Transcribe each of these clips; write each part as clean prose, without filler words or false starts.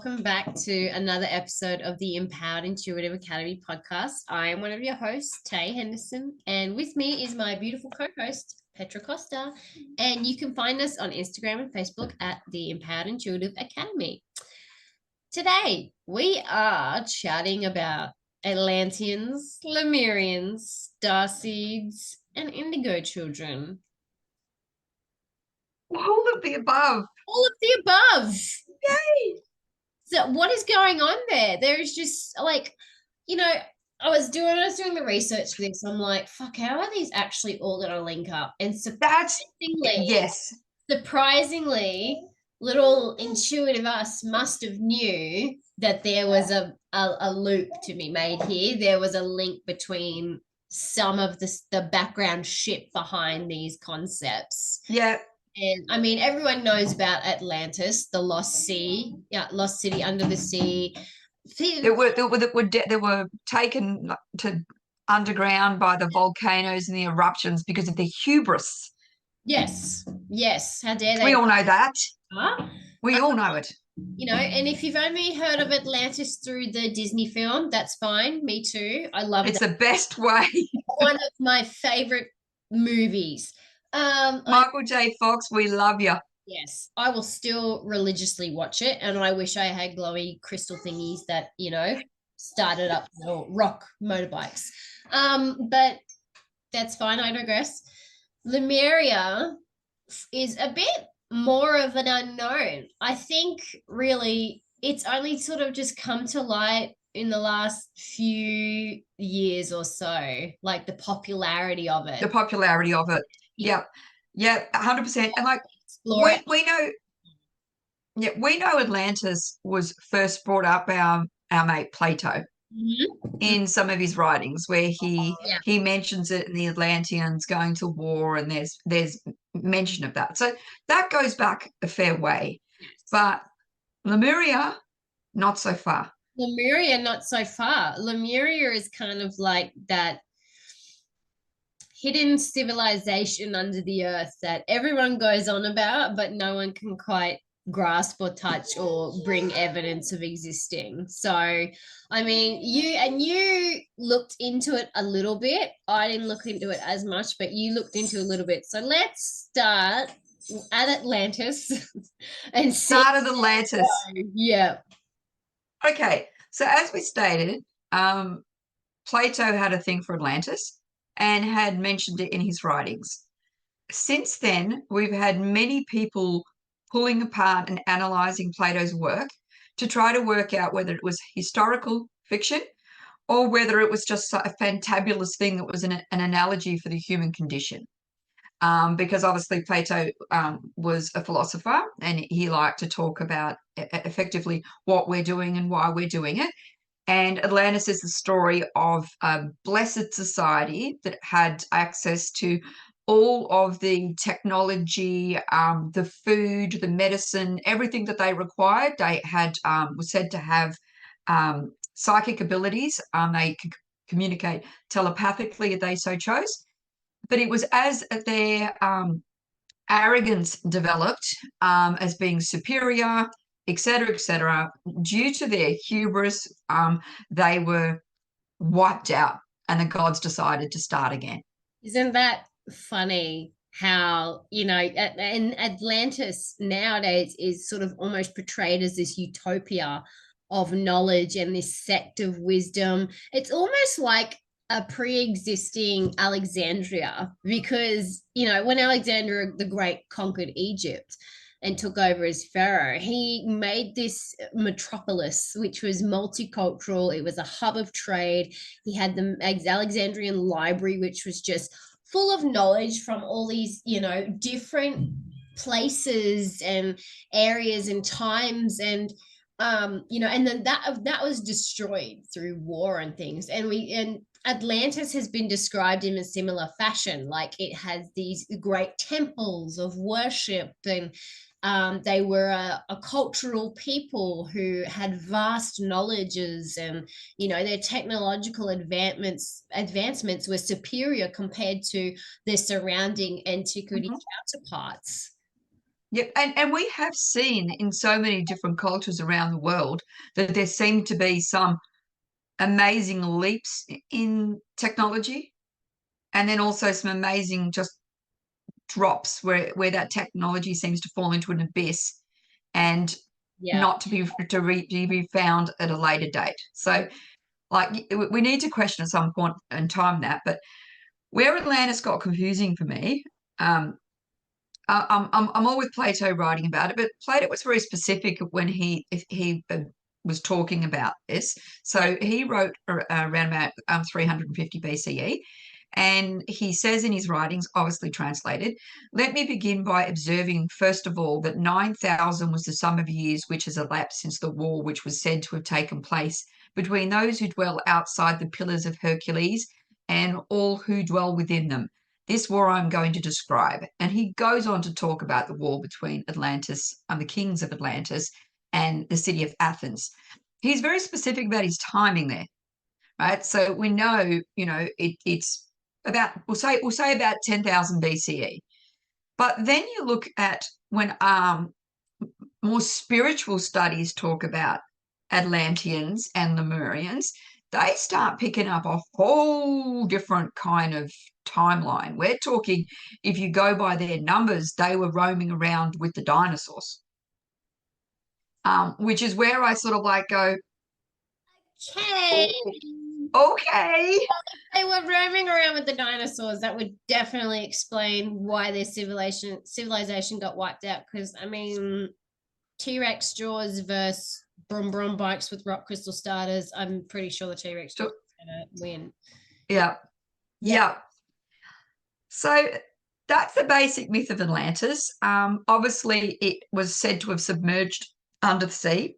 welcome back to another episode of the Empowered Intuitive Academy podcast. I am one of your hosts, Tay Henderson, and with me is my beautiful co-host, Petra Costa, and you can find us on Instagram and Facebook at the Empowered Intuitive Academy. Today, we are chatting about Atlanteans, Lemurians, starseeds, and Indigo children. All of the above. All of the above. Yay! So what is going on there? There's just like, I was doing the research for this. I'm like, fuck, how are these actually all gonna link up? And surprisingly, little intuitive us must have knew that there was a loop to be made here. There was a link between some of the background shit behind these concepts. Yeah. And I mean, everyone knows about Atlantis, the lost city under the sea. They were taken to underground by the volcanoes and the eruptions because of their hubris. Yes. How dare they? We all know that. Huh? We all know it. And if you've only heard of Atlantis through the Disney film, that's fine. Me too. I love it. It's the best way. One of my favorite movies. Michael J. Fox, we love you. Yes, I will still religiously watch it, and I wish I had glowy crystal thingies that started up rock motorbikes. But that's fine. I digress. Lemuria is a bit more of an unknown. I think really it's only sort of just come to light in the last few years or so, like the popularity of it. Yeah, 100%. And like we know Atlantis was first brought up our mate Plato in some of his writings, where he mentions it in the Atlanteans going to war, and there's mention of that. So that goes back a fair way. But Lemuria, not so far. Lemuria, not so far. Lemuria is kind of like that hidden civilization under the earth that everyone goes on about, but no one can quite grasp or touch or bring evidence of existing. So, I mean, you looked into it a little bit. I didn't look into it as much, but you looked into it a little bit. So let's start at Atlantis and start at Atlantis. Yeah. Okay. So as we stated, Plato had a thing for Atlantis and had mentioned it in his writings. Since then, we've had many people pulling apart and analysing Plato's work to try to work out whether it was historical fiction or whether it was just a fantabulous thing that was an analogy for the human condition. Because obviously Plato was a philosopher, and he liked to talk about effectively what we're doing and why we're doing it. And Atlantis is the story of a blessed society that had access to all of the technology, the food, the medicine, everything that they required. They had were said to have psychic abilities. They could communicate telepathically if they so chose. But it was as their arrogance developed as being superior, etc., due to their hubris, they were wiped out, and the gods decided to start again. Isn't that funny how, and Atlantis nowadays is sort of almost portrayed as this utopia of knowledge and this sect of wisdom. It's almost like a pre-existing Alexandria, because, when Alexander the Great conquered Egypt and took over as pharaoh, he made this metropolis, which was multicultural. It was a hub of trade. He had the Alexandrian library, which was just full of knowledge from all these, different places and areas and times. And, and then that was destroyed through war and things. And Atlantis has been described in a similar fashion. Like, it has these great temples of worship, and they were a cultural people who had vast knowledges, and their technological advancements were superior compared to their surrounding antiquity counterparts. Yep. And we have seen in so many different cultures around the world that there seem to be some amazing leaps in technology, and then also some amazing just drops where that technology seems to fall into an abyss and Yeah. not to be found at a later date. So, like, we need to question at some point in time that. But where Atlantis got confusing for me, I'm all with Plato writing about it, but Plato was very specific when he was talking about this. Yeah. So he wrote around about 350 BCE, and he says in his writings, obviously translated, let me begin by observing, first of all, that 9,000 was the sum of years which has elapsed since the war which was said to have taken place between those who dwell outside the pillars of Hercules and all who dwell within them. This war I'm going to describe. And he goes on to talk about the war between Atlantis and the kings of Atlantis and the city of Athens. He's very specific about his timing there, right? So we know, it's about we'll say about 10,000 BCE. But then you look at when more spiritual studies talk about Atlanteans and Lemurians, they start picking up a whole different kind of timeline. We're talking, if you go by their numbers, they were roaming around with the dinosaurs, which is where I sort of like go, Okay. okay. They were roaming around with the dinosaurs. That would definitely explain why their civilization got wiped out. Because I mean, T-Rex jaws versus brum brum bikes with rock crystal starters. I'm pretty sure the T-Rex jaws is gonna win. Yeah. Yeah. So that's the basic myth of Atlantis. Obviously, it was said to have submerged under the sea,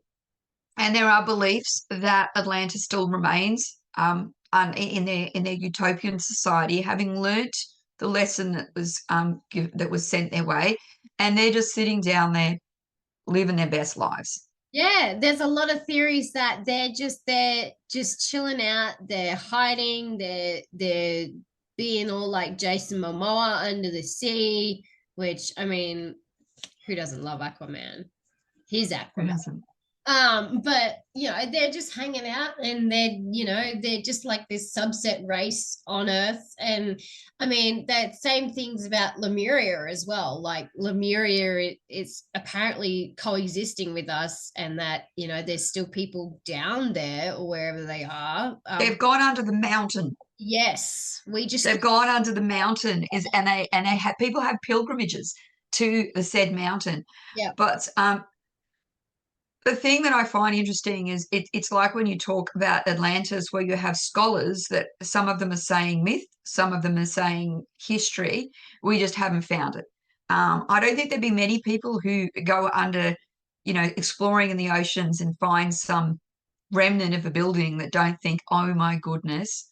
and there are beliefs that Atlantis still remains in their utopian society, having learnt the lesson that was sent their way, and they're just sitting down there living their best lives. Yeah, there's a lot of theories that they're just chilling out, they're hiding, they're being all like Jason Momoa under the sea, which I mean, who doesn't love Aquaman? He's Aquaman. But they're just hanging out and they're just like this subset race on Earth. And I mean, that same things about Lemuria as well. Like Lemuria is apparently coexisting with us, and that there's still people down there or wherever they are. They've gone under the mountain. Yes, we just They've gone under the mountain and they have people have pilgrimages to the said mountain. yeah. But the thing that I find interesting is it's like when you talk about Atlantis, where you have scholars that some of them are saying myth, some of them are saying history. We just haven't found it. I don't think there'd be many people who go under, exploring in the oceans and find some remnant of a building that don't think, oh my goodness,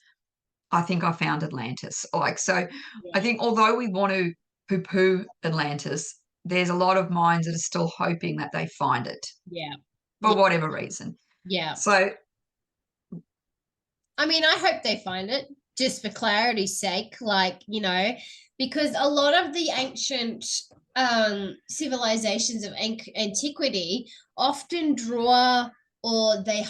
I think I found Atlantis. So I think although we want to poo-poo Atlantis, there's a lot of minds that are still hoping that they find it Yeah. for whatever reason. Yeah. So, I mean, I hope they find it just for clarity's sake, because a lot of the ancient civilizations of antiquity often draw, or they're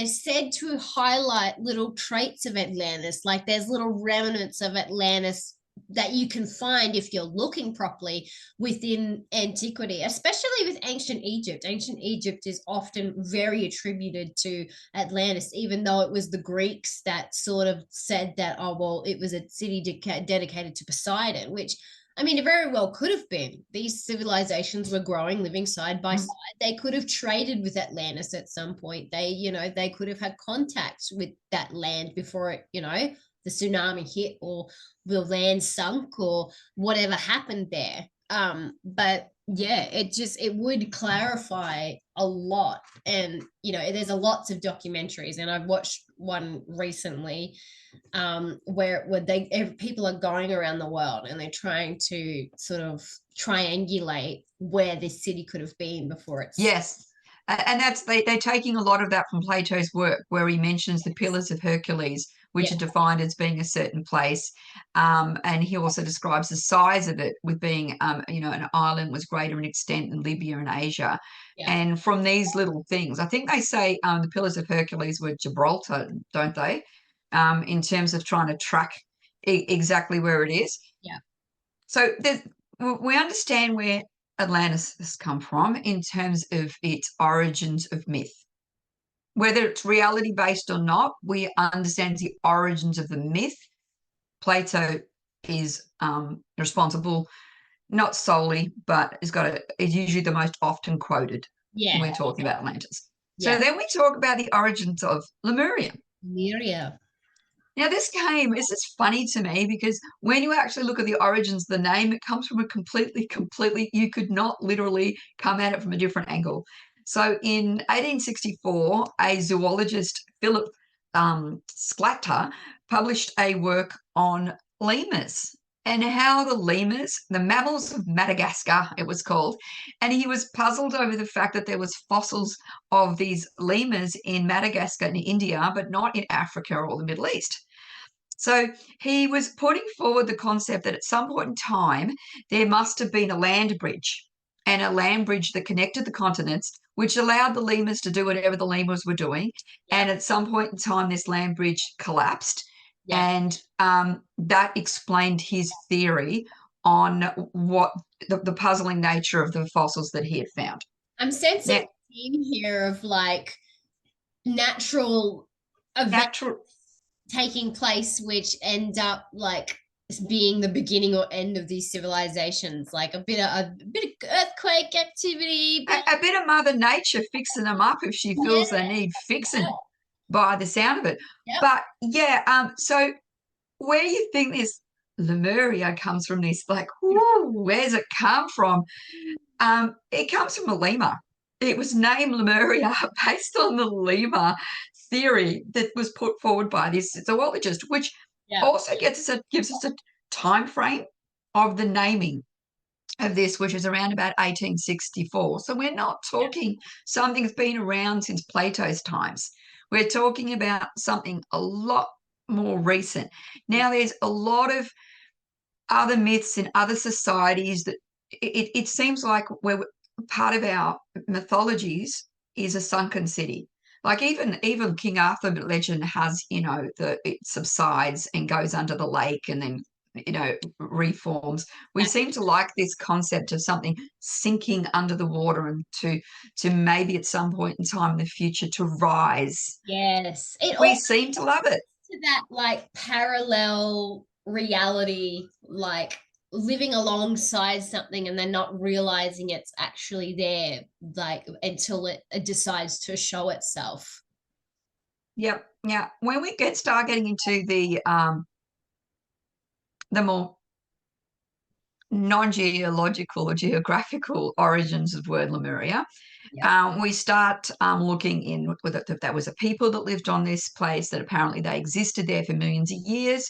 said to highlight little traits of Atlantis. Like there's little remnants of Atlantis that you can find if you're looking properly within antiquity, especially with ancient Egypt. Ancient Egypt is often very attributed to Atlantis, even though it was the Greeks that sort of said that, oh, well, it was a city dedicated to Poseidon, which I mean, it very well could have been. These civilizations were growing, living side by side. They could have traded with Atlantis at some point. They could have had contact with that land before it, the tsunami hit or the land sunk or whatever happened there. But yeah, it would clarify a lot. And there's lots of documentaries, and I've watched one recently where people are going around the world and they're trying to sort of triangulate where this city could have been before it's yes. And that's they're taking a lot of that from Plato's work, where he mentions the pillars of Hercules, which Yeah. are defined as being a certain place. And he also describes the size of it with being, an island was greater in extent than Libya and Asia. Yeah. And from these little things, I think they say the pillars of Hercules were Gibraltar, don't they? In terms of trying to track exactly where it is. Yeah. So we understand where Atlantis has come from in terms of its origins of myth. Whether it's reality based or not, we understand the origins of the myth. Plato is responsible, not solely, but is usually the most often quoted when Yeah. we're talking about Atlantis. So Yeah. then we talk about the origins of Lemuria. Lyria. Now, this is funny to me because when you actually look at the origins of the name, it comes from a completely, you could not literally come at it from a different angle. So in 1864, a zoologist, Philip Sclater, published a work on lemurs and how the lemurs, the mammals of Madagascar, it was called, and he was puzzled over the fact that there was fossils of these lemurs in Madagascar and India, but not in Africa or the Middle East. So he was putting forward the concept that at some point in time, there must have been a land bridge and a land bridge that connected the continents, which allowed the lemurs to do whatever the lemurs were doing. Yeah. And at some point in time, this land bridge collapsed. Yeah. And that explained his theory on what the puzzling nature of the fossils that he had found. I'm sensing Now, a theme here of like natural events natural, taking place, which end up like being the beginning or end of these civilizations, like a bit of earthquake activity. a bit of Mother Nature fixing them up if she feels they need fixing by the sound of it. Yep. But yeah, so where you think this Lemuria comes from, this like, where's it come from? It comes from a lemur. It was named Lemuria based on the lemur theory that was put forward by this zoologist, which also gives us a time frame of the naming of this, which is around about 1864. So we're not talking something that's been around since Plato's times. We're talking about something a lot more recent. Now, there's a lot of other myths in other societies that it seems like we're part of our mythologies is a sunken city. Like even King Arthur legend has, that it subsides and goes under the lake and then, reforms. We seem to like this concept of something sinking under the water and to maybe at some point in time in the future to rise. Yes. We seem to love it. To that like parallel reality, like living alongside something and then not realizing it's actually there, like until it decides to show itself. Yep. Yeah. When we start getting into the more non-geological or geographical origins of word Lemuria, we start looking in whether that was a people that lived on this place, that apparently they existed there for millions of years.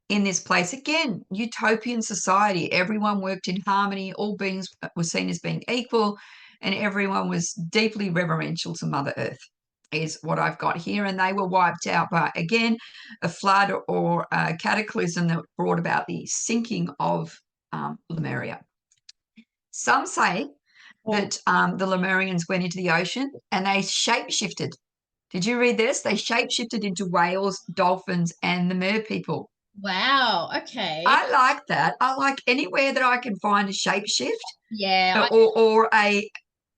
In this place, again, utopian society, everyone worked in harmony, all beings were seen as being equal, and everyone was deeply reverential to Mother Earth, is what I've got here. And they were wiped out by, again, a flood or a cataclysm that brought about the sinking of Lemuria. Some say that the Lemurians went into the ocean and they shape-shifted. Did you read this? They shape-shifted into whales, dolphins, and the mer people. Wow. Okay. I like that. I like anywhere that I can find a shapeshift. Yeah. Or a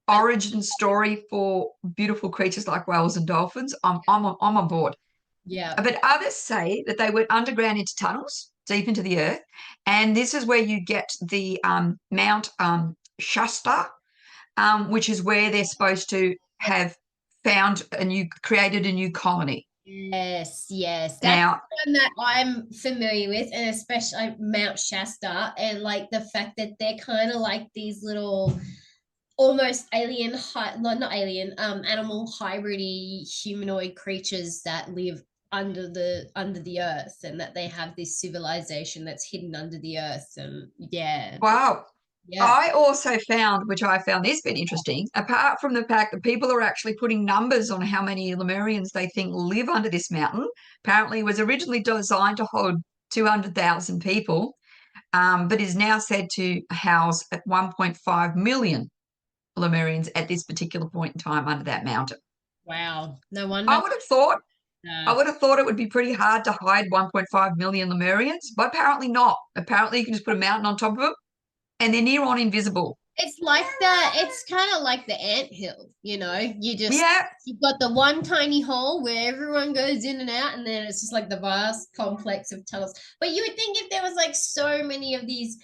origin story for beautiful creatures like whales and dolphins. I'm on board. Yeah. But others say that they went underground into tunnels deep into the earth, and this is where you get the Mount Shasta, which is where they're supposed to have created a new colony. Yes, yes. That's Now, one that I'm familiar with, and especially Mount Shasta, and like the fact that they're kind of like these little almost alien, not alien, animal hybridy humanoid creatures that live under the earth, and that they have this civilization that's hidden under the earth. And yeah. wow. Yeah. I also found, which I found this bit interesting, apart from the fact that people are actually putting numbers on how many Lemurians they think live under this mountain. Apparently, it was originally designed to hold 200,000 people, but is now said to house at 1.5 million Lemurians at this particular point in time under that mountain. Wow. No I wonder. would have thought I Uh, would have thought it would be pretty hard to hide 1.5 million Lemurians, but apparently not. Apparently, you can just put a mountain on top of it, and they're near on invisible. it's like that. It's kind of like the anthill, you know. Yeah, You've got the one tiny hole where everyone goes in and out, and then it's just like the vast complex of tunnels. But you would think if there was like so many of these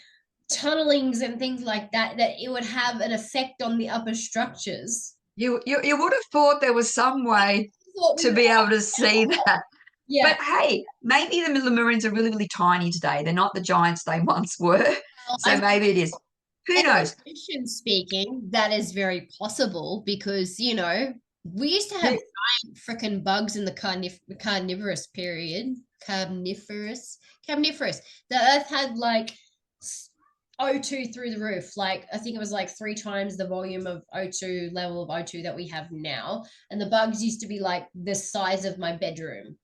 tunnelings and things like that, that it would have an effect on the upper structures. you would have thought there was some way What we to be able to see that. Yeah. But hey, maybe the Lemurians are really, really tiny today. They're not the giants they once were. Well, So maybe it is. Who knows? evolution speaking, that is very possible because, you know, we used to have giant freaking bugs in the carnivorous period. Carnivorous. The earth had like O2 through the roof. Like, I think it was like 3 times the volume of O2, level of O2 that we have now. And the bugs used to be like the size of my bedroom,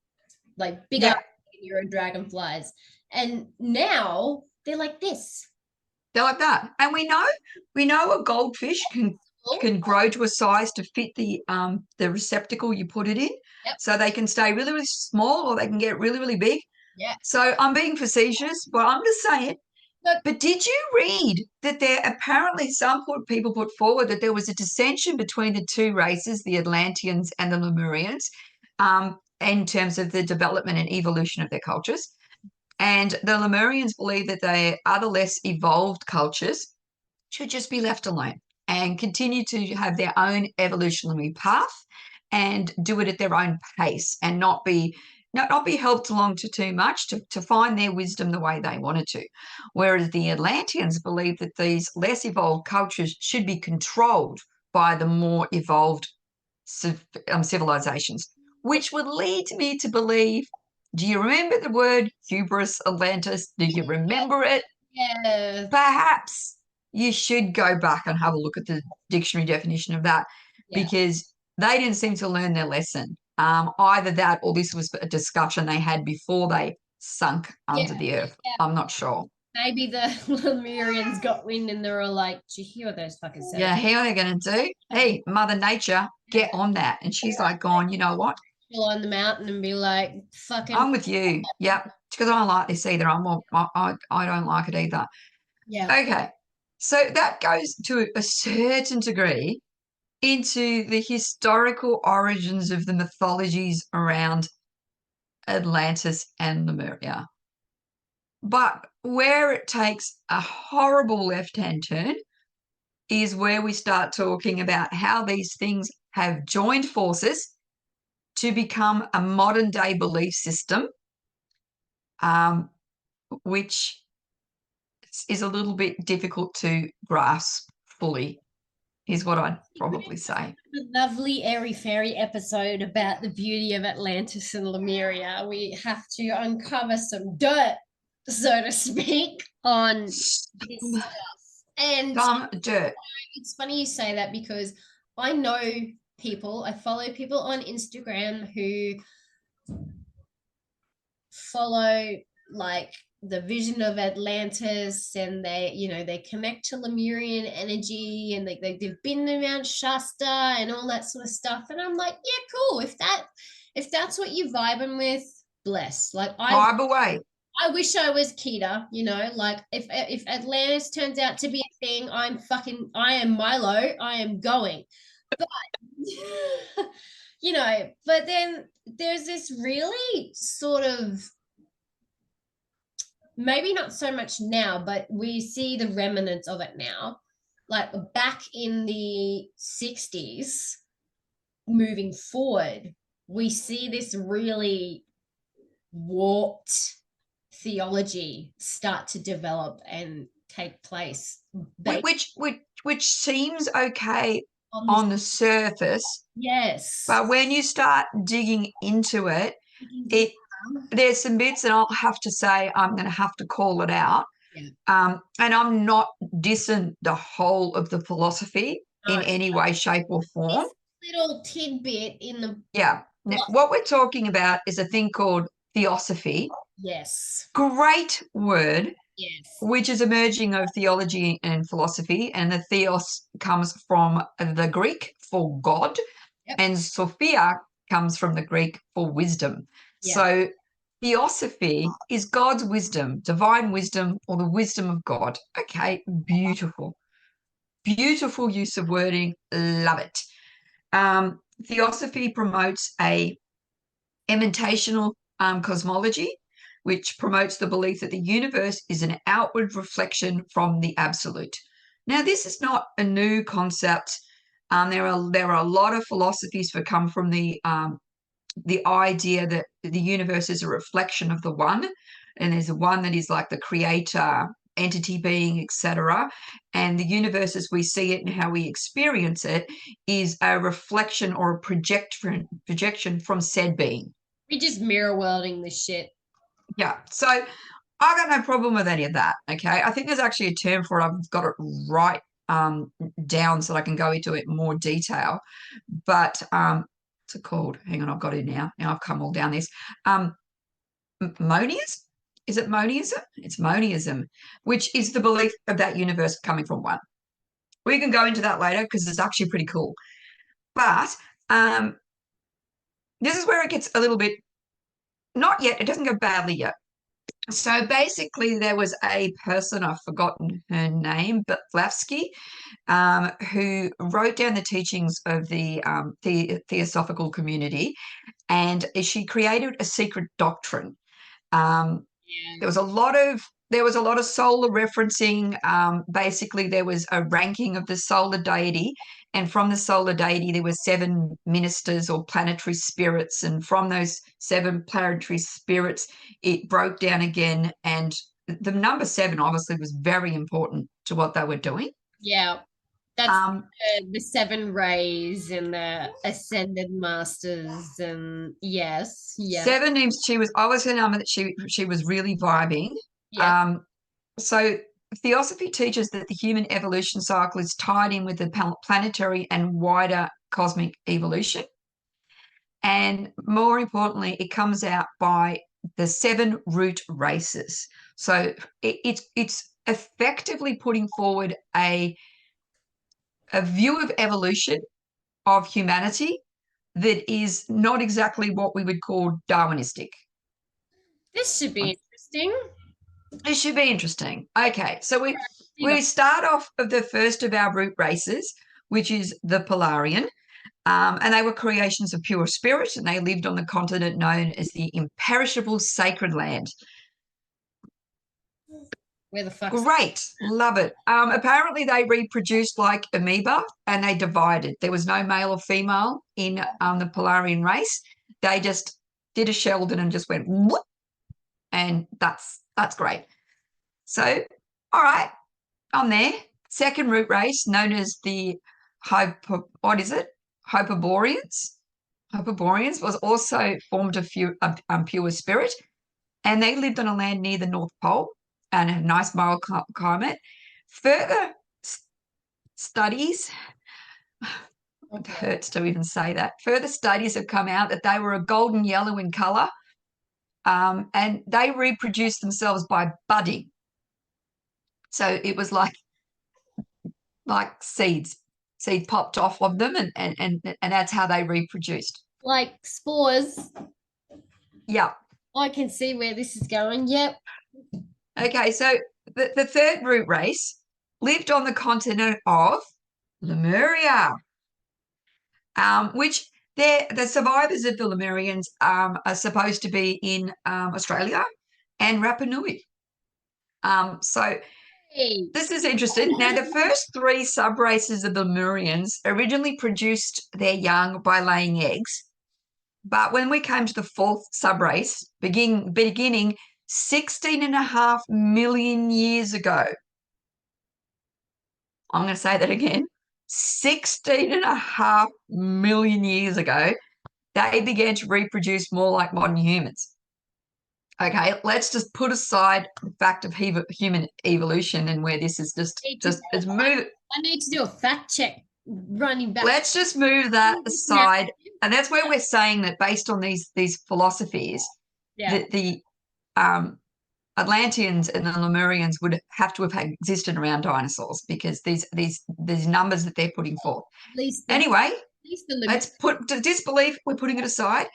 like bigger Yeah, than your dragonflies. And now they're like this. they're like that. And we know a goldfish can grow to a size to fit the receptacle you put it in. Yep. So they can stay really, really small or they can get really, really big. Yeah. So I'm being facetious, but I'm just saying. But But did you read that there apparently people put forward that there was a dissension between the two races, the Atlanteans and the Lemurians, in terms of the development and evolution of their cultures? And the Lemurians believe that they other less evolved cultures should just be left alone and continue to have their own evolutionary path and do it at their own pace and not be helped along to too much to find their wisdom the way they wanted to. Whereas the Atlanteans believe that these less evolved cultures should be controlled by the more evolved civilizations, which would lead me to believe, do you remember the word hubris, Atlantis? Do you remember it? yeah, Perhaps you should go back and have a look at the dictionary definition of that yeah, because they didn't seem to learn their lesson. Either that or this was a discussion they had before they sunk yeah, under the earth. yeah. I'm not sure. Maybe the Lemurians got wind and they were like, "Did you hear what those fuckers said?" Yeah, how are they going to do? Hey, Mother Nature, get on that. And she's like, gone, you know what? Chill on the mountain and be like, "Fucking I'm with you. Yep. Because I don't like this either. I don't like it either. yeah." Okay. So that goes to a certain degree into the historical origins of the mythologies around Atlantis and Lemuria. But where it takes a horrible left-hand turn is where we start talking about how these things have joined forces to become a modern day belief system, which is a little bit difficult to grasp fully, is what I'd probably say. A lovely airy fairy episode about the beauty of Atlantis and Lemuria. We have to uncover some dirt, so to speak, on this stuff. And Some dirt. it's funny you say that because I know people, I follow people on Instagram who follow like the vision of Atlantis and they, you know, they connect to Lemurian energy and they've been to Mount Shasta and all that sort of stuff. And I'm like, yeah, cool. If that's what you're vibing with, bless. Like Vibe away. I wish I was Keita, you know, like if Atlantis turns out to be a thing, I am Milo, I am going. But you know, but then there's this really sort of maybe not so much now, but we see the remnants of it now. Like back in the 60s, moving forward, we see this really warped theology start to develop and take place. Which seems okay On on the surface, yes. but when you start digging into it, there's some bits that I'll have to say I'm going to have to call it out. And I'm not dissing the whole of the philosophy in No, any way, shape, or form. this little tidbit in the Yeah. Now, what we're talking about is a thing called theosophy. yes, Great word, yes, which is emerging of theology and philosophy. And the theos comes from the Greek for God, yep, and Sophia comes from the Greek for wisdom. yeah. So theosophy is God's wisdom, divine wisdom, or the wisdom of God. Okay, beautiful. Beautiful use of wording. Love it. Theosophy promotes a ementational cosmology, which promotes the belief that the universe is an outward reflection from the absolute. Now, this is not a new concept. There are a lot of philosophies that come from the idea that the universe is a reflection of the one, and there's a one that is like the creator, entity being, etc. And the universe as we see it and how we experience it is a reflection or a projection from said being. We just mirror welding this shit. Yeah. So I got no problem with any of that. Okay. I think there's actually a term for it. I've got it right down so that I can go into it in more detail. But what's it called? Hang on, I've got it now. Now I've come all down this. Monism? Is it monism? It's monism, which is the belief of that universe coming from one. We can go into that later because it's actually pretty cool. But this is where it gets a little bit, not yet, it doesn't go badly yet. So basically, there was a person, I've forgotten her name, but Blavatsky, who wrote down the teachings of the theosophical community, and she created a secret doctrine. There was a lot of solar referencing. Basically, there was a ranking of the solar deity, and from the solar deity, there were 7 ministers or planetary spirits, and from those 7 planetary spirits, it broke down again. And the number 7 obviously was very important to what they were doing. Yeah, that's Um, the 7 rays and the ascended masters, and yes, yeah, 7 names. She was obviously a number that she was really vibing. yeah, Um, So theosophy teaches that the human evolution cycle is tied in with the planetary and wider cosmic evolution. And more importantly, it comes out by the 7 root races. So it's effectively putting forward a view of evolution of humanity that is not exactly what we would call Darwinistic. this should be interesting. It should be interesting. Okay, so we start off of the first of our root races, which is the Polarian, and they were creations of pure spirit, and they lived on the continent known as the imperishable sacred land. Where the fuck? Great, love it. Apparently, they reproduced like amoeba, and they divided. There was no male or female in the Polarian race. They just did a Sheldon and just went whoop, and that's great. So, all right, on there, second root race known as the Hyperboreans. Hyperboreans was also formed of pure spirit, and they lived on a land near the North Pole and a nice mild climate. Further studies, it hurts to even say that. Further studies have come out that they were a golden yellow in color, and they reproduced themselves by budding. So it was like seeds popped off of them, and that's how they reproduced. Like spores. Yeah. I can see where this is going. Yep. Okay, so the third root race lived on the continent of Lemuria, which the survivors of the Lemurians are supposed to be in Australia and Rapa Nui. So Hey. this is interesting. Now, the first 3 subraces of the Lemurians originally produced their young by laying eggs. But when we came to the 4th subrace, beginning 16.5 million years ago, I'm going to say that again, 16.5 million years ago, they began to reproduce more like modern humans. Okay, let's just put aside the fact of human evolution and where this is just it's move. I need to do a fact check running back. Let's just move that aside, and that's where we're saying that based on these philosophies, that the Atlanteans and the Lemurians would have to have existed around dinosaurs, because these numbers that they're putting forth. Anyway, let's put disbelief. We're putting it aside.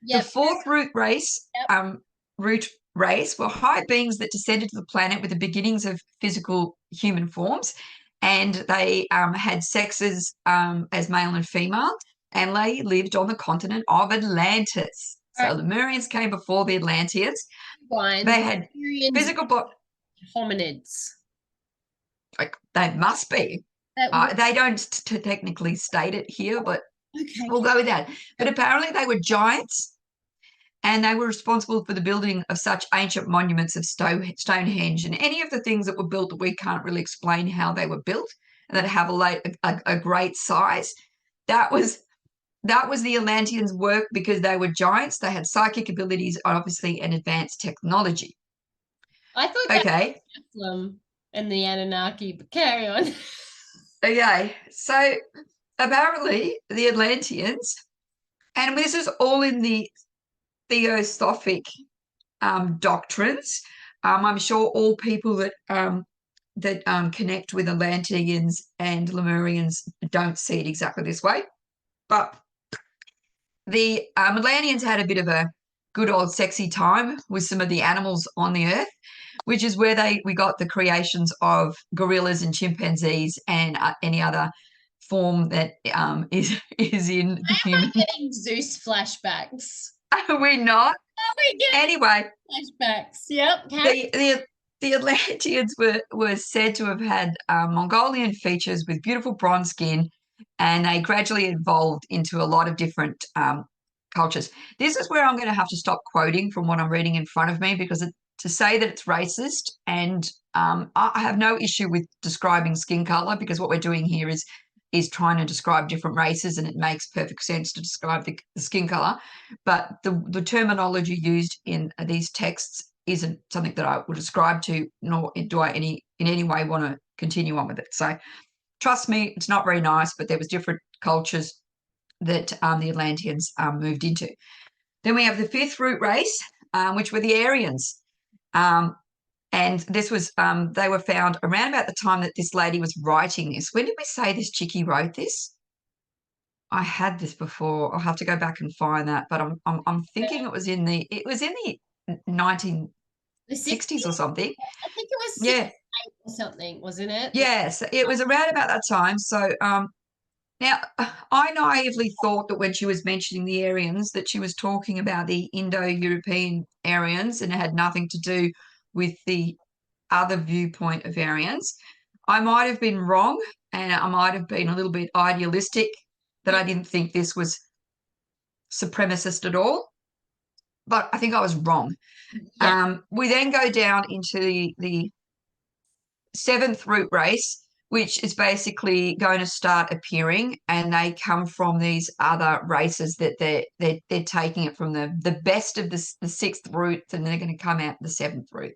The fourth root race, were high beings that descended to the planet with the beginnings of physical human forms, and they had sexes as male and female, and they lived on the continent of Atlantis. So Lemurians came before the Atlanteans. They had physical hominids. Like, they must be. They don't technically state it here, but we'll go with that. But apparently they were giants, and they were responsible for the building of such ancient monuments of Stonehenge and any of the things that were built that we can't really explain how they were built, and that have a great size. That was the Atlanteans' work, because they were giants. They had psychic abilities, obviously, and advanced technology. I thought that was and the Anunnaki, but carry on. Okay, so apparently the Atlanteans, and this is all in the Theosophic doctrines. I'm sure all people that connect with Atlanteans and Lemurians don't see it exactly this way, but the Atlanteans had a bit of a good old sexy time with some of the animals on the earth, which is where we got the creations of gorillas and chimpanzees and any other form that is in the human. Am I getting Zeus flashbacks? Are we not? Anyway, flashbacks. Yep. The Atlanteans were said to have had Mongolian features with beautiful bronze skin, and they gradually evolved into a lot of different cultures. This is where I'm going to have to stop quoting from what I'm reading in front of me, because to say that it's racist, and I have no issue with describing skin color, because what we're doing here is trying to describe different races, and it makes perfect sense to describe the skin color. But the terminology used in these texts isn't something that I would ascribe to, nor do I in any way want to continue on with it. So trust me, it's not very nice, but there was different cultures that the Atlanteans moved into. Then we have the fifth root race, which were the Aryans. And this was, they were found around about the time that this lady was writing this. When did we say this chickie wrote this? I had this before. I'll have to go back and find that, but I'm thinking it was in the 1960s or something. I think it was or something, wasn't it? Yes, it was around about that time. So now I naively thought that when she was mentioning the Aryans, that she was talking about the Indo-European Aryans, and it had nothing to do with the other viewpoint of Aryans. I might have been wrong, and I might have been a little bit idealistic, that I didn't think this was supremacist at all, but I think I was wrong. Yeah. We then go down into the seventh root race, which is basically going to start appearing, and they come from these other races that they're taking it from the best of the sixth root, and they're going to come out the seventh root.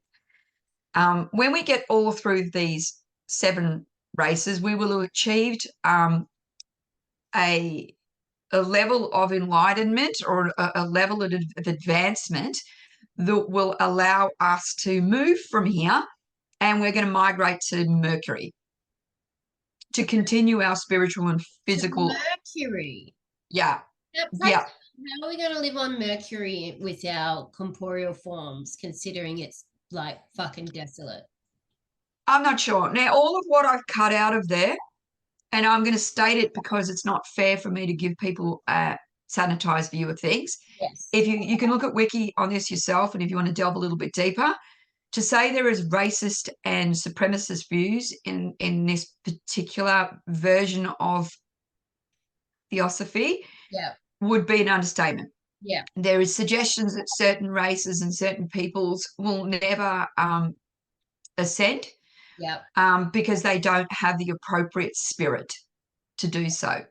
When we get all through these 7 races, we will have achieved a level of enlightenment, or a level of advancement that will allow us to move from here, and we're going to migrate to Mercury to continue our spiritual and physical. Mercury. Yeah. Yeah. How are we going to live on Mercury with our corporeal forms, considering it's like fucking desolate? I'm not sure. Now, all of what I've cut out of there, and I'm going to state it because it's not fair for me to give people a sanitized view of things. Yes. If you can look at Wiki on this yourself, and if you want to delve a little bit deeper, to say there is racist and supremacist views in this particular version of theosophy, would be an understatement. Yeah. There is suggestions that certain races and certain peoples will never ascend. Yeah. Because they don't have the appropriate spirit to do so.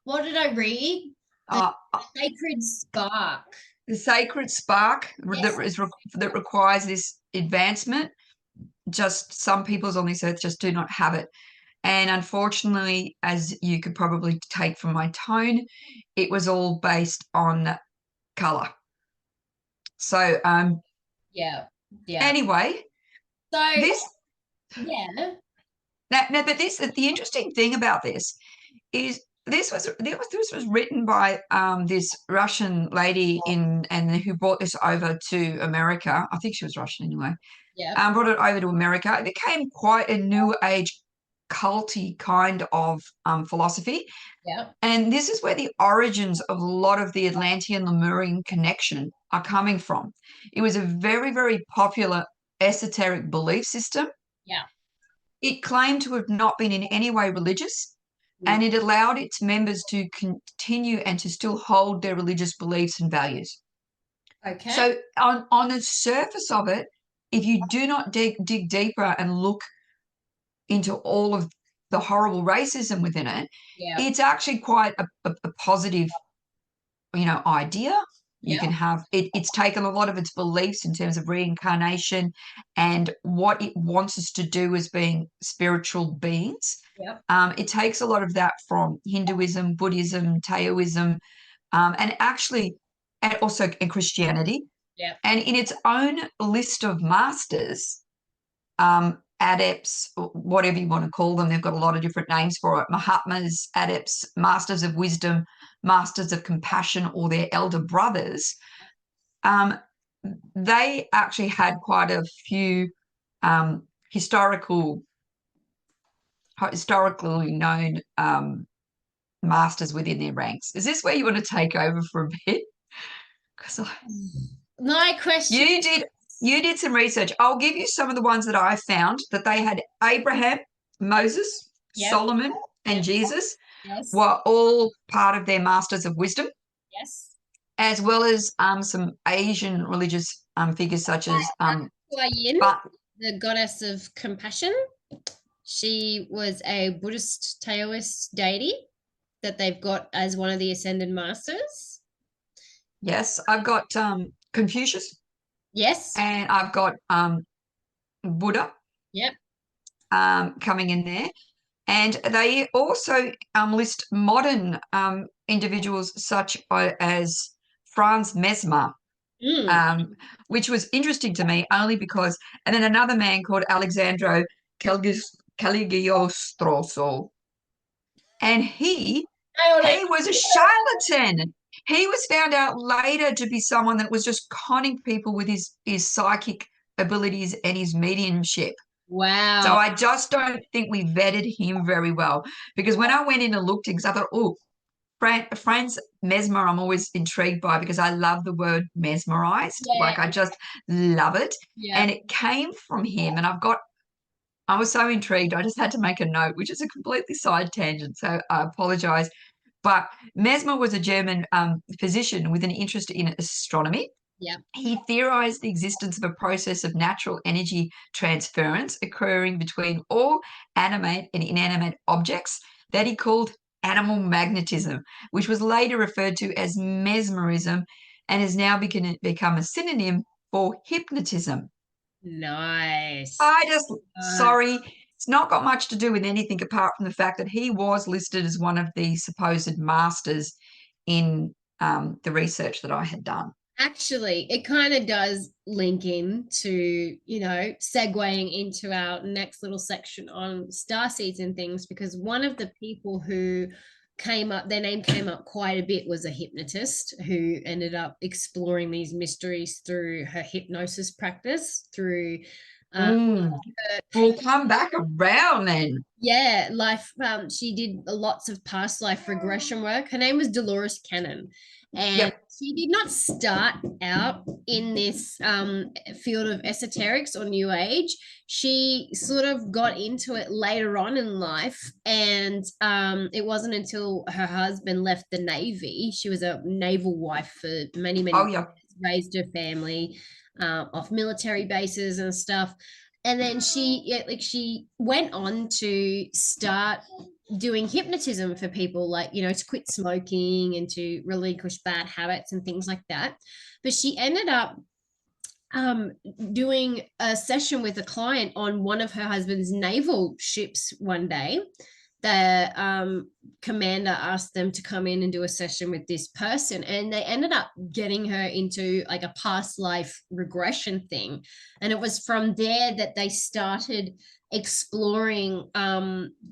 What did I read? The sacred spark the sacred spark Yes. that requires this advancement. Just some peoples on this earth just do not have it. And unfortunately, as you could probably take from my tone, it was all based on color. So, Yeah. Yeah. anyway, So this yeah. now, but the interesting thing about this is this was written by this Russian lady and who brought this over to America. I think she was Russian anyway. Yeah. Brought it over to America. It became quite a new age culty kind of philosophy. Yeah. And this is where the origins of a lot of the Atlantean Lemurian connection are coming from. It was a very, very popular esoteric belief system. Yeah. It claimed to have not been in any way religious, Mm. and it allowed its members to continue and to still hold their religious beliefs and values. Okay. So, on the surface of it, if you do not dig deeper and look into all of the horrible racism within it, Yeah. it's actually quite a positive, idea. You Yeah. can have it. It's taken a lot of its beliefs in terms of reincarnation and what it wants us to do as being spiritual beings. Yeah. It takes a lot of that from Hinduism, Buddhism, Taoism, and actually, and also in Christianity. Yeah. And in its own list of masters, adepts, whatever you want to call them. They've got a lot of different names for it. Mahatmas, adepts, masters of wisdom, masters of compassion, or their elder brothers. They actually had quite a few historically known masters within their ranks. Is this where you want to take over for a bit? Because My question. you did some research. I'll give you some of the ones that I found that they had. Abraham, Moses, Yep. Solomon, and Yep. Jesus Yes. were all part of their masters of wisdom, Yes. as well as some Asian religious figures such as Kuan Yin, but the goddess of compassion. She was a Buddhist Taoist deity that they've got as one of the ascended masters. yes, I've got Confucius Yes. and I've got Buddha Yep. coming in there. And they also list modern individuals such as Franz Mesmer, Mm. which was interesting to me only because, and then another man called Alexandro Cagliostro. And he was a charlatan. He was found out later to be someone that was just conning people with his psychic abilities and his mediumship. So Wow. I just don't think we vetted him very well because when I went in and looked, because I thought, oh, Franz Mesmer, I'm always intrigued by because I love the word mesmerized. Yeah. Like I just love it. Yeah. And it came from him. And I was so intrigued. I just had to make a note, which is a completely side tangent. So I apologize. But Mesmer was a German physician with an interest in astronomy. Yeah. He theorized the existence of a process of natural energy transference occurring between all animate and inanimate objects that he called animal magnetism, which was later referred to as mesmerism and has now become a synonym for hypnotism. Nice. I just, sorry, it's not got much to do with anything apart from the fact that he was listed as one of the supposed masters in the research that I had done. Actually, it kind of does link in to, segueing into our next little section on star seeds and things, because one of the people who their name came up quite a bit was a hypnotist who ended up exploring these mysteries through her hypnosis practice, through We'll come back around then. yeah, life. She did lots of past life regression work. Her name was Dolores Cannon, and Yep. she did not start out in this field of esoterics or New Age. She sort of got into it later on in life, and it wasn't until her husband left the Navy. She was a naval wife for many, many Oh, years, yeah. raised her family off military bases and stuff, and then she went on to start doing hypnotism for people, like, you know, to quit smoking and to relinquish bad habits and things like that. But she ended up doing a session with a client on one of her husband's naval ships one day. The commander asked them to come in and do a session with this person, and they ended up getting her into like a past life regression thing. And it was from there that they started exploring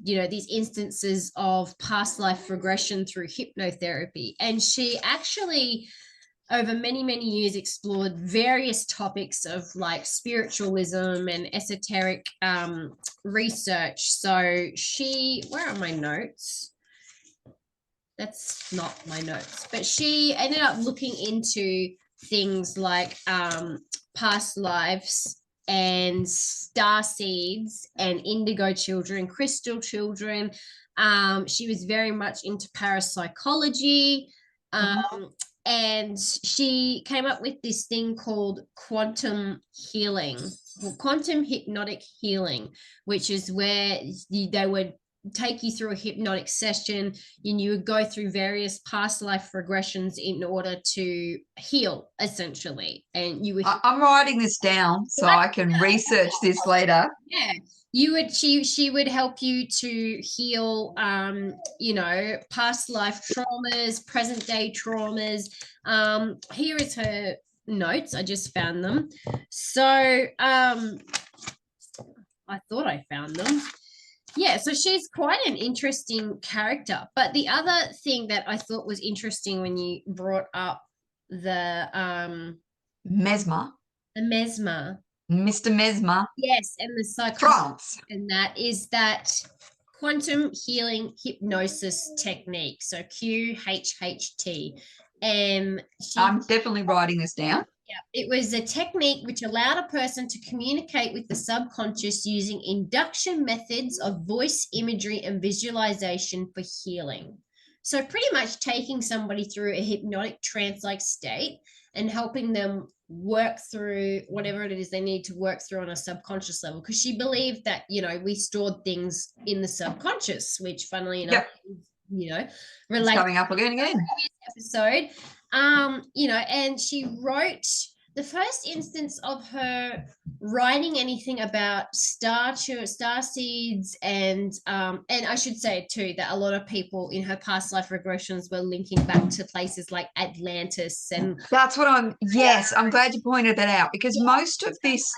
these instances of past life regression through hypnotherapy. And she actually, over many, many years, explored various topics of like spiritualism and esoteric research. So where are my notes? That's not my notes, but she ended up looking into things like past lives and star seeds and indigo children, crystal children. She was very much into parapsychology. And she came up with this thing called quantum healing, quantum hypnotic healing, which is where they would take you through a hypnotic session and you would go through various past life regressions in order to heal, essentially. And you would I'm writing this down so I can research this later. Yeah, she would help you to heal past life traumas, present day traumas. Here is her notes. I just found them. So I thought I found them. Yeah, so she's quite an interesting character. But the other thing that I thought was interesting when you brought up the Mesmer. Mr. Mesmer. Yes, and the France. And that is that quantum healing hypnosis technique. So QHHT. I'm definitely writing this down. Yeah, it was a technique which allowed a person to communicate with the subconscious using induction methods of voice, imagery, and visualization for healing. So pretty much taking somebody through a hypnotic trance-like state and helping them work through whatever it is they need to work through on a subconscious level. Because she believed that, we stored things in the subconscious, which funnily enough, related coming up again. Episode. And she wrote the first instance of her writing anything about star seeds, and I should say too that a lot of people in her past life regressions were linking back to places like Atlantis, and that's what I'm glad you pointed that out, because most of this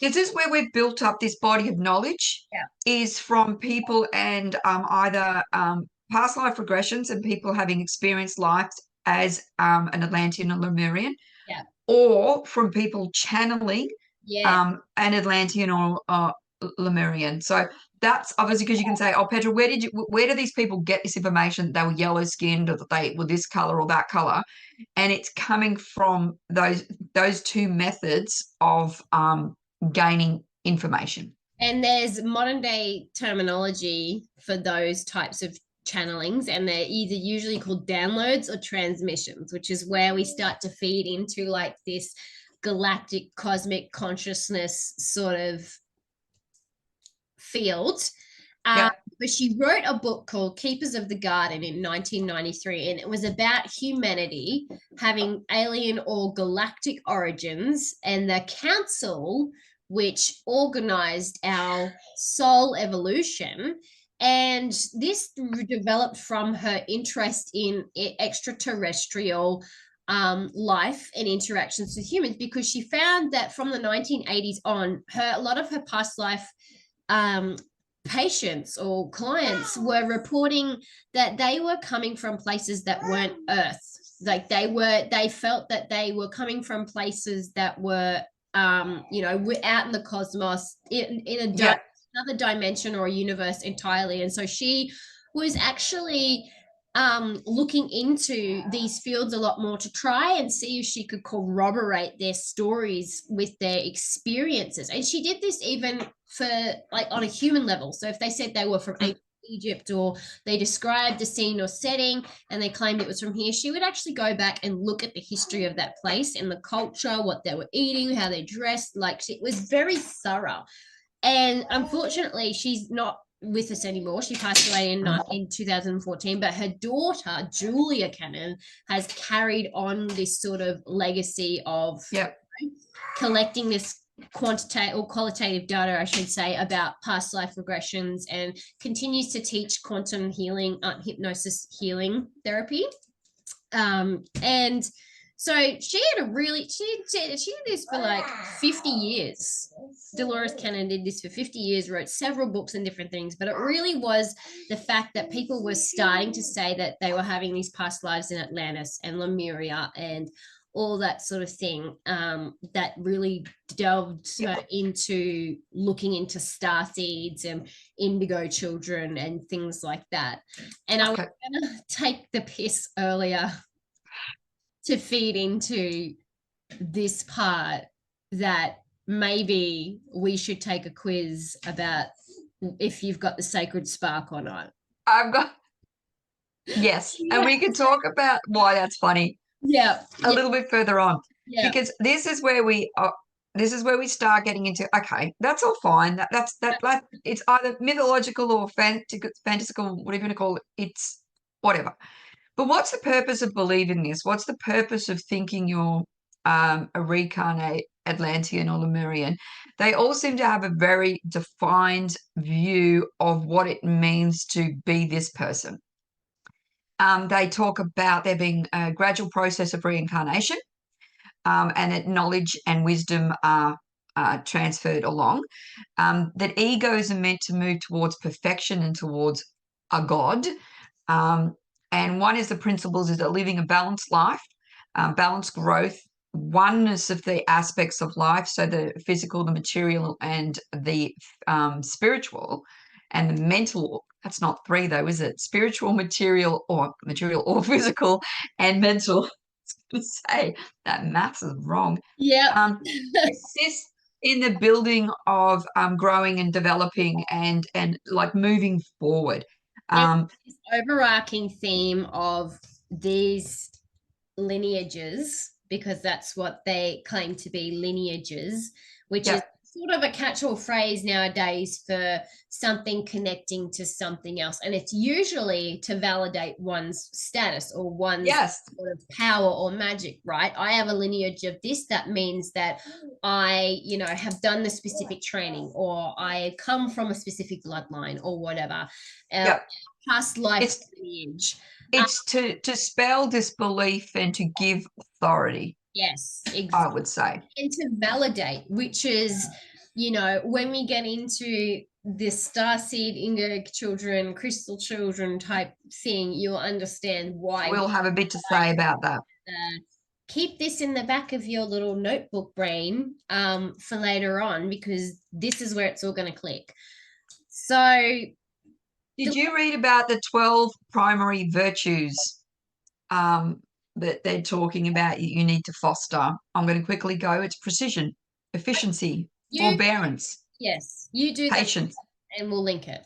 is where we've built up this body of knowledge is from people and either past life regressions and people having experienced life as an Atlantean or Lemurian, or from people channeling an Atlantean or Lemurian. So that's obviously because you can say, oh, Petra, where do these people get this information? They were yellow skinned, or that they were this color or that color, and it's coming from those two methods of gaining information. And there's modern day terminology for those types of channelings, and they're either usually called downloads or transmissions, which is where we start to feed into like this galactic cosmic consciousness sort of field. But she wrote a book called Keepers of the Garden in 1993, and it was about humanity having alien or galactic origins, and the council which organized our soul evolution. And this developed from her interest in extraterrestrial life and interactions with humans, because she found that from the 1980s on, a lot of her past life patients or clients were reporting that they were coming from places that weren't Earth. Like they felt that they were coming from places that were we're out in the cosmos, in another dimension or a universe entirely. And so she was actually looking into these fields a lot more to try and see if she could corroborate their stories with their experiences. And she did this even for like on a human level. So if they said they were from Egypt, or they described a scene or setting and they claimed it was from here, she would actually go back and look at the history of that place and the culture, what they were eating, how they dressed. Like, it was very thorough. And unfortunately, she's not with us anymore. She passed away in 2014, but her daughter, Julia Cannon, has carried on this sort of legacy of collecting this quantitative or qualitative data, I should say, about past life regressions, and continues to teach quantum healing, hypnosis healing therapy. And so she had she did this for like 50 years. Dolores Cannon did this for 50 years, wrote several books and different things, but it really was the fact that people were starting to say that they were having these past lives in Atlantis and Lemuria and all that sort of thing, that really delved into looking into star seeds and indigo children and things like that. And I was going to take the piss earlier to feed into this part that maybe we should take a quiz about if you've got the sacred spark or not. I've got, yes. And we can talk about why that's funny. A little bit further on. Because this is where we start getting into, okay, that's all fine. That's it's either mythological or fantastical, whatever you want to call it. It's whatever. But what's the purpose of believing this? What's the purpose of thinking you're a reincarnate Atlantean or Lemurian? They all seem to have a very defined view of what it means to be this person. They talk about there being a gradual process of reincarnation, and that knowledge and wisdom are transferred along, that egos are meant to move towards perfection and towards a god. And one is the principles is that living a balanced life, balanced growth, oneness of the aspects of life, so the physical, the material, and the spiritual, and the mental. That's not three though, is it? Spiritual, material or physical and mental. I was going to say that maths is wrong. Assist in the building of growing and developing and like moving forward. This overarching theme of these lineages, because that's what they claim to be, lineages, which is sort of a catch-all phrase nowadays for something connecting to something else, and it's usually to validate one's status or one's sort of power or magic, right? I have a lineage of this, that means that I, have done the specific training, or I come from a specific bloodline or whatever. Past life lineage. It's to dispel disbelief and to give authority. Yes, exactly. I would say. And to validate, which is, when we get into this starseed, indigo children, crystal children type thing, you'll understand why. We'll have a bit to say about that. Keep this in the back of your little notebook brain for later on, because this is where it's all going to click. So, did you read about the 12 primary virtues that they're talking about you need to foster? I'm going to quickly go. It's precision, efficiency, forbearance. Yes, you do. Patience. And we'll link it.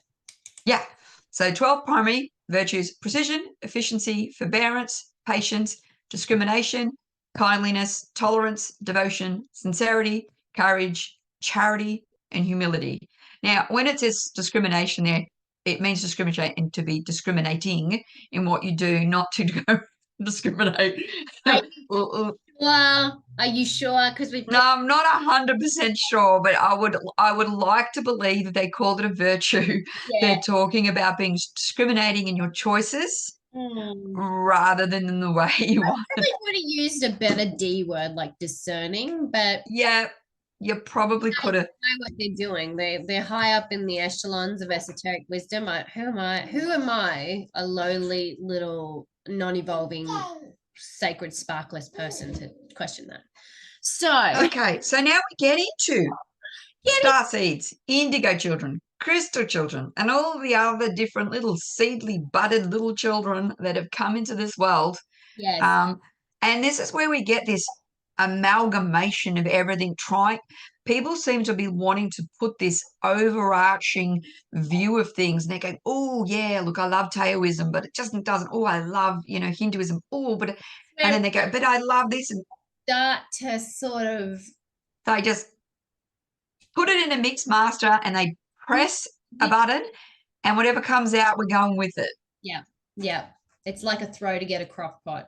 Yeah. So 12 primary virtues: precision, efficiency, forbearance, patience, discrimination, kindliness, tolerance, devotion, sincerity, courage, charity, and humility. Now, when it says discrimination there, it means discriminate and to be discriminating in what you do, not to go discriminate. Well, are you sure? Because no, I'm not 100% sure, but I would like to believe that they call it a virtue. They're talking about being discriminating in your choices rather than in the way you want. I probably would have used a better D word like discerning, but you probably could have. Know what they're doing. They're high up in the echelons of esoteric wisdom. Who am I, a lowly little non-evolving sacred sparkless person, to question that? So okay, so now we get into star seeds, indigo children, crystal children, and all the other different little seedly budded little children that have come into this world. And this is where we get this amalgamation of everything. People seem to be wanting to put this overarching view of things, and they go, oh yeah, look, I love Taoism, but it just doesn't. Oh, I love Hinduism. Oh, but and then they go, but I love this, and start to sort of, they just put it in a mix master and they press a button and whatever comes out, we're going with it. Yeah. Yeah. It's like a throw to get a crock pot,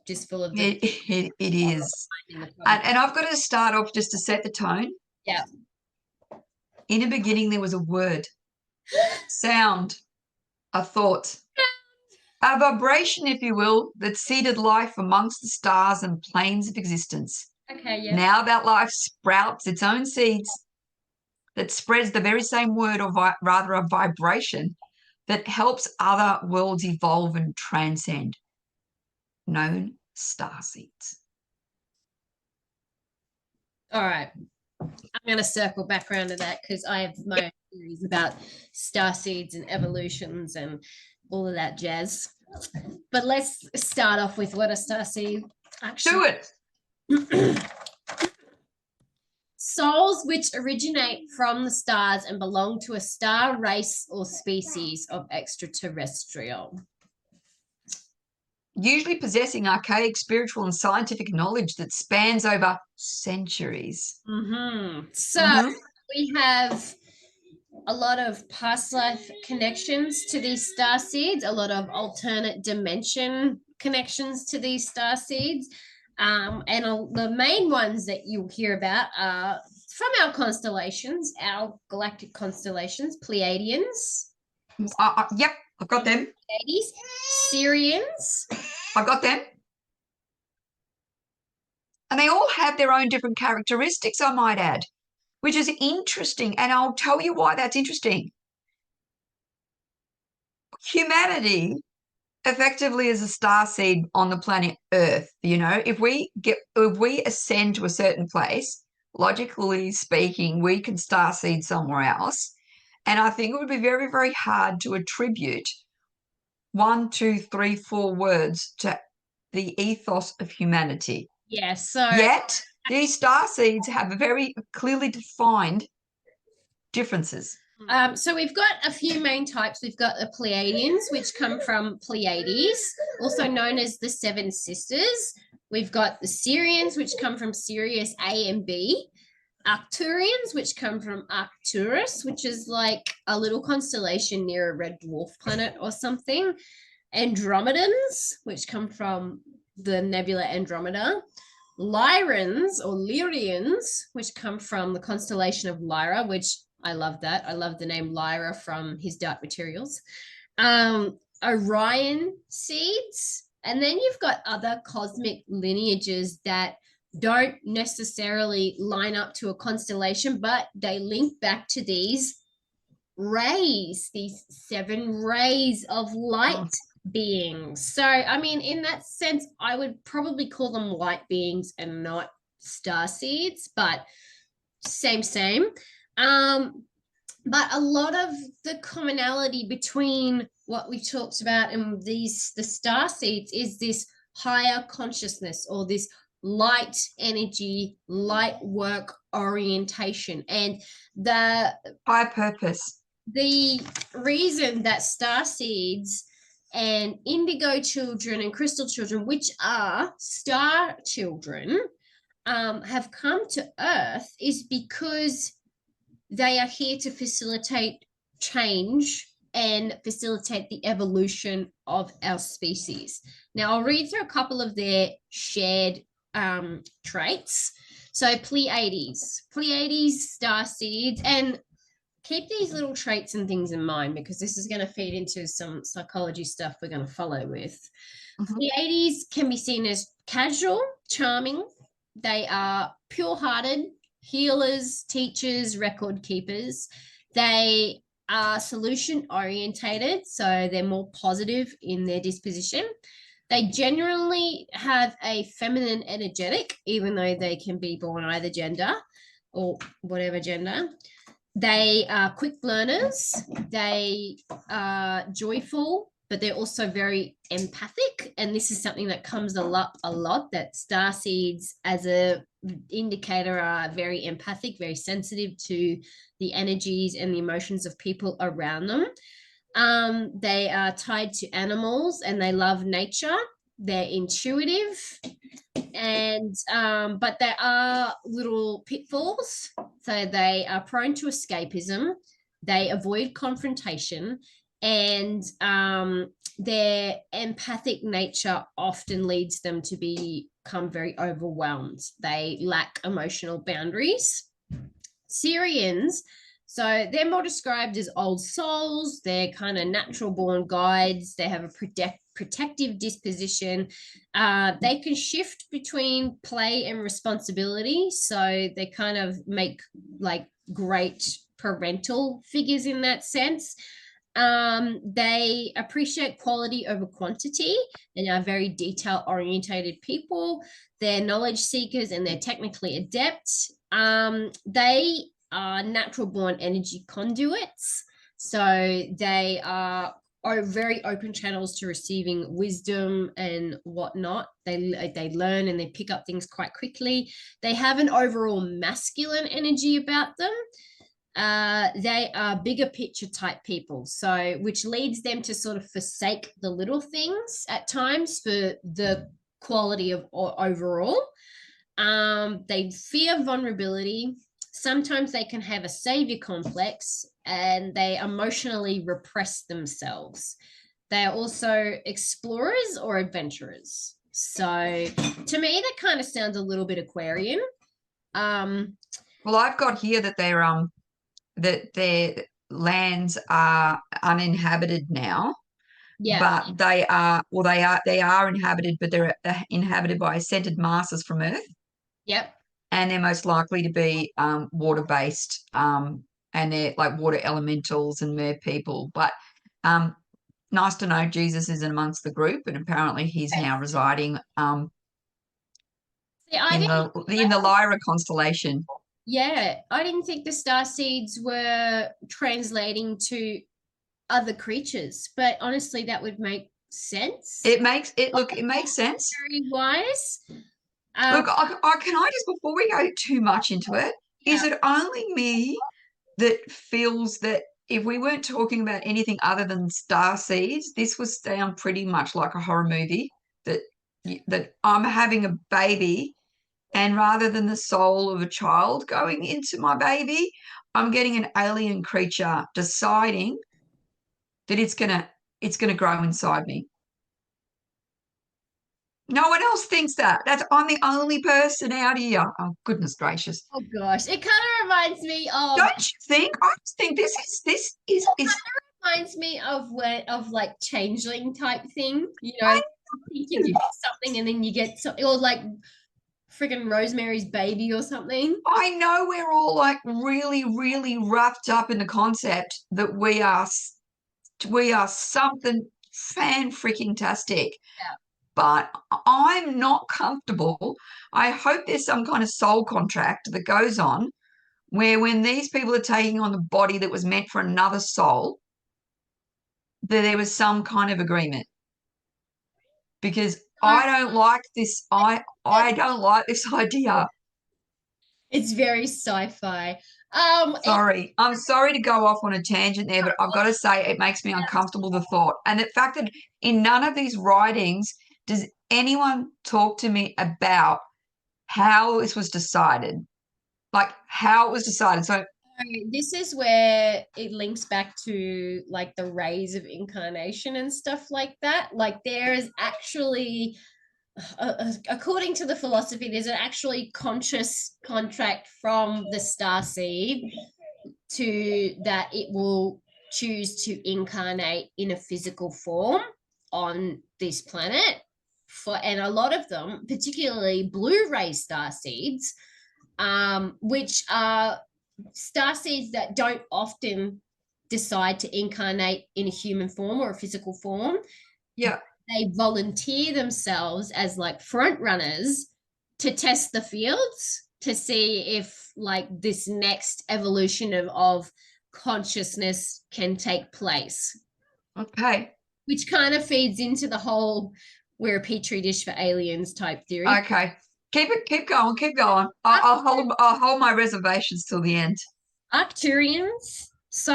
just full of the It is. in the And I've got to start off just to set the tone. yeah. In the beginning, there was a word, sound, a thought, a vibration, if you will, that seeded life amongst the stars and planes of existence. Okay, yeah. Now that life sprouts its own seeds that spreads the very same word, or rather a vibration, that helps other worlds evolve and transcend, known star seeds. All right. I'm going to circle back around to that because I have my own theories about star seeds and evolutions and all of that jazz. But let's start off with what a star seed actually. Do it. Souls which originate from the stars and belong to a star race or species of extraterrestrial. Usually possessing archaic spiritual and scientific knowledge that spans over centuries. So we have a lot of past life connections to these star seeds, a lot of alternate dimension connections to these star seeds. And the main ones that you'll hear about are from our constellations, our galactic constellations, Pleiadians. Yep, I've got them. Pleiades, Sirians. I've got them. And they all have their own different characteristics, I might add, which is interesting. And I'll tell you why that's interesting. Humanity effectively is a star seed on the planet Earth. You know, if we ascend to a certain place, logically speaking, we can star seed somewhere else. And I think it would be very, very hard to attribute 1, 2, 3, 4 words to the ethos of humanity. Yes. So yet these star seeds have a very clearly defined differences. So we've got a few main types. We've got the Pleiadians, which come from Pleiades, also known as the Seven Sisters. We've got the Sirians, which come from Sirius A and B. Arcturians, which come from Arcturus, which is like a little constellation near a red dwarf planet or something. Andromedans, which come from the nebula Andromeda. Lyrans or Lyrians, which come from the constellation of Lyra, which I love that. I love the name Lyra from his Dark Materials. Orion seeds. And then you've got other cosmic lineages that don't necessarily line up to a constellation, but they link back to these rays, these 7 rays of light beings. So, I mean, in that sense, I would probably call them light beings and not star seeds, but same. But a lot of the commonality between what we talked about and the star seeds is this higher consciousness or this light energy, light work orientation, and the higher purpose. The reason that star seeds and indigo children and crystal children, which are star children, have come to Earth is because they are here to facilitate change and facilitate the evolution of our species. Now, I'll read through a couple of their shared traits. So Pleiades, star seeds, and keep these little traits and things in mind because this is going to feed into some psychology stuff we're going to follow with. Pleiades can be seen as casual, charming. They are pure-hearted, healers, teachers, record keepers. They are solution-orientated, so they're more positive in their disposition. They generally have a feminine energetic, even though they can be born either gender or whatever gender. They are quick learners. They are joyful, but they're also very empathic. And this is something that comes a lot, that star seeds as a indicator are very empathic, very sensitive to the energies and the emotions of people around them. They are tied to animals and they love nature. They're intuitive, and but there are little pitfalls. So they are prone to escapism. They avoid confrontation, and their empathic nature often leads them to become very overwhelmed. They lack emotional boundaries. Syrians, so they're more described as old souls. They're kind of natural born guides. They have a protective disposition. They can shift between play and responsibility. So they kind of make like great parental figures in that sense. They appreciate quality over quantity and are very detail orientated people. They're knowledge seekers and they're technically adept. They are natural born energy conduits. So they are very open channels to receiving wisdom and whatnot. They learn and they pick up things quite quickly. They have an overall masculine energy about them. They are bigger picture type people, so which leads them to sort of forsake the little things at times for the quality of overall. They fear vulnerability. Sometimes they can have a savior complex and they emotionally repress themselves. They are also explorers or adventurers. So to me, that kind of sounds a little bit Aquarian. Well, I've got here that that their lands are uninhabited now, Yeah. but they are inhabited, but they're inhabited by ascended masters from Earth. Yep. And they're most likely to be water based, and they're like water elementals and mer people. But nice to know Jesus is amongst the group, and apparently he's now residing See, in the Lyra constellation. yeah, I didn't think the star seeds were translating to other creatures, but honestly, that would make sense. It makes sense. Very wise. Look, can I just, before we go too much into it, is it only me that feels that if we weren't talking about anything other than star seeds, this would sound pretty much like a horror movie, that I'm having a baby, and rather than the soul of a child going into my baby, I'm getting an alien creature deciding that it's gonna grow inside me. No one else thinks that. I'm the only person out here. Oh, goodness gracious. Oh gosh, it kind of reminds me of. Don't you think? I just think this is reminds me of like changeling type thing. You know, thinking you get something and then you get something, or like friggin' Rosemary's Baby or something. I know we're all like really, really wrapped up in the concept that we are something fan freaking tastic. Yeah. But I'm not comfortable. I hope there's some kind of soul contract that goes on where when these people are taking on the body that was meant for another soul, that there was some kind of agreement. Because I don't like this. I don't like this idea. It's very sci-fi. Sorry. I'm sorry to go off on a tangent there, but I've got to say it makes me uncomfortable, the thought. And the fact that in none of these writings does anyone talk to me about how this was decided, like how it was decided. So this is where it links back to like the rays of incarnation and stuff like that. Like there is actually, according to the philosophy, there's an actually conscious contract from the star seed to that it will choose to incarnate in a physical form on this planet. And a lot of them, particularly blue-ray star seeds, which are star seeds that don't often decide to incarnate in a human form or a physical form. Yeah. They volunteer themselves as like front runners to test the fields to see if like this next evolution of consciousness can take place. Okay. Which kind of feeds into the whole we're a petri dish for aliens type theory. Okay. Keep going. I'll hold my reservations till the end. Arcturians. So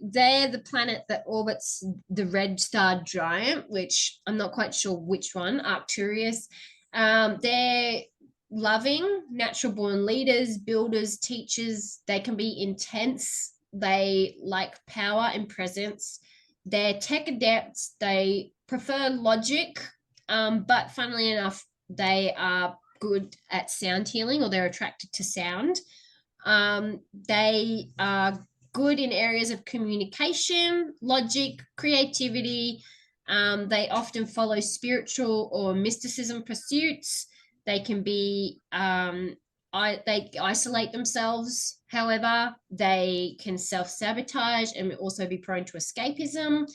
they're the planet that orbits the red star giant, which I'm not quite sure which one, Arcturus. They're loving, natural born leaders, builders, teachers. They can be intense They like power and presence. They're tech adepts. They prefer logic, but funnily enough, they are good at sound healing, or they're attracted to sound. They are good in areas of communication, logic, creativity. They often follow spiritual or mysticism pursuits. They can be they isolate themselves. However, they can self-sabotage and also be prone to escapism,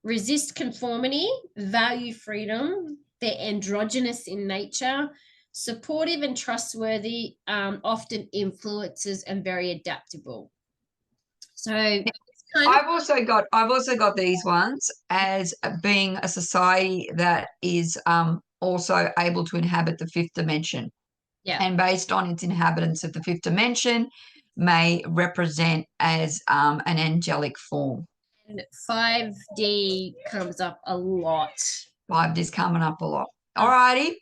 resist conformity, value freedom. They're androgynous in nature, supportive and trustworthy, often influences, and very adaptable. So I've also got these ones as being a society that is also able to inhabit the fifth dimension. Yeah. And based on its inhabitants of the fifth dimension, may represent as an angelic form. And 5D comes up a lot. 5D's coming up a lot. All righty.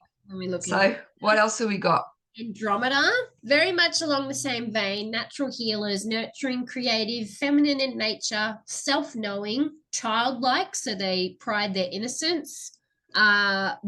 So what else have we got? Andromeda, very much along the same vein, natural healers, nurturing, creative, feminine in nature, self-knowing, childlike, so they pride their innocence,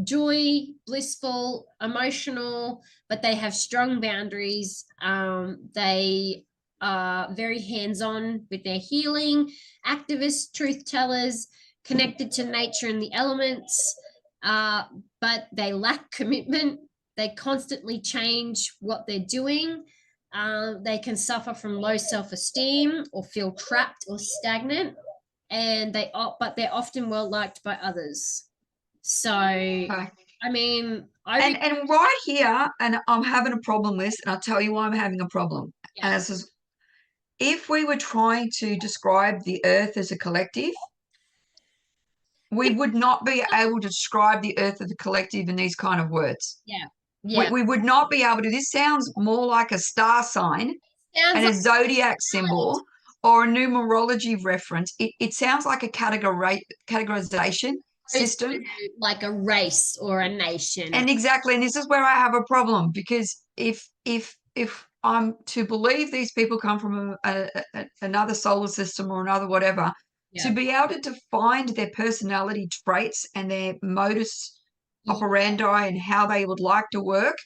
joy, blissful, emotional, but they have strong boundaries. They are very hands-on with their healing, activists, truth tellers, connected to nature and the elements, but they lack commitment. They constantly change what they're doing. They can suffer from low self-esteem or feel trapped or stagnant, and but they're often well liked by others. So, okay. I mean, and right here, and I'm having a problem with, and I'll tell you why I'm having a problem. Yeah. And this is, if we were trying to describe the Earth as a collective, we would not be able to describe the Earth as a collective in these kind of words. Yeah. Yeah. We would not be able to. This sounds more like a star sign and a zodiac symbol or a numerology reference. It sounds like a categorization system. Like a race or a nation. And exactly. And this is where I have a problem, because if I'm to believe these people come from another solar system or another whatever, to be able to define their personality traits and their modus operandi and how they would like to work,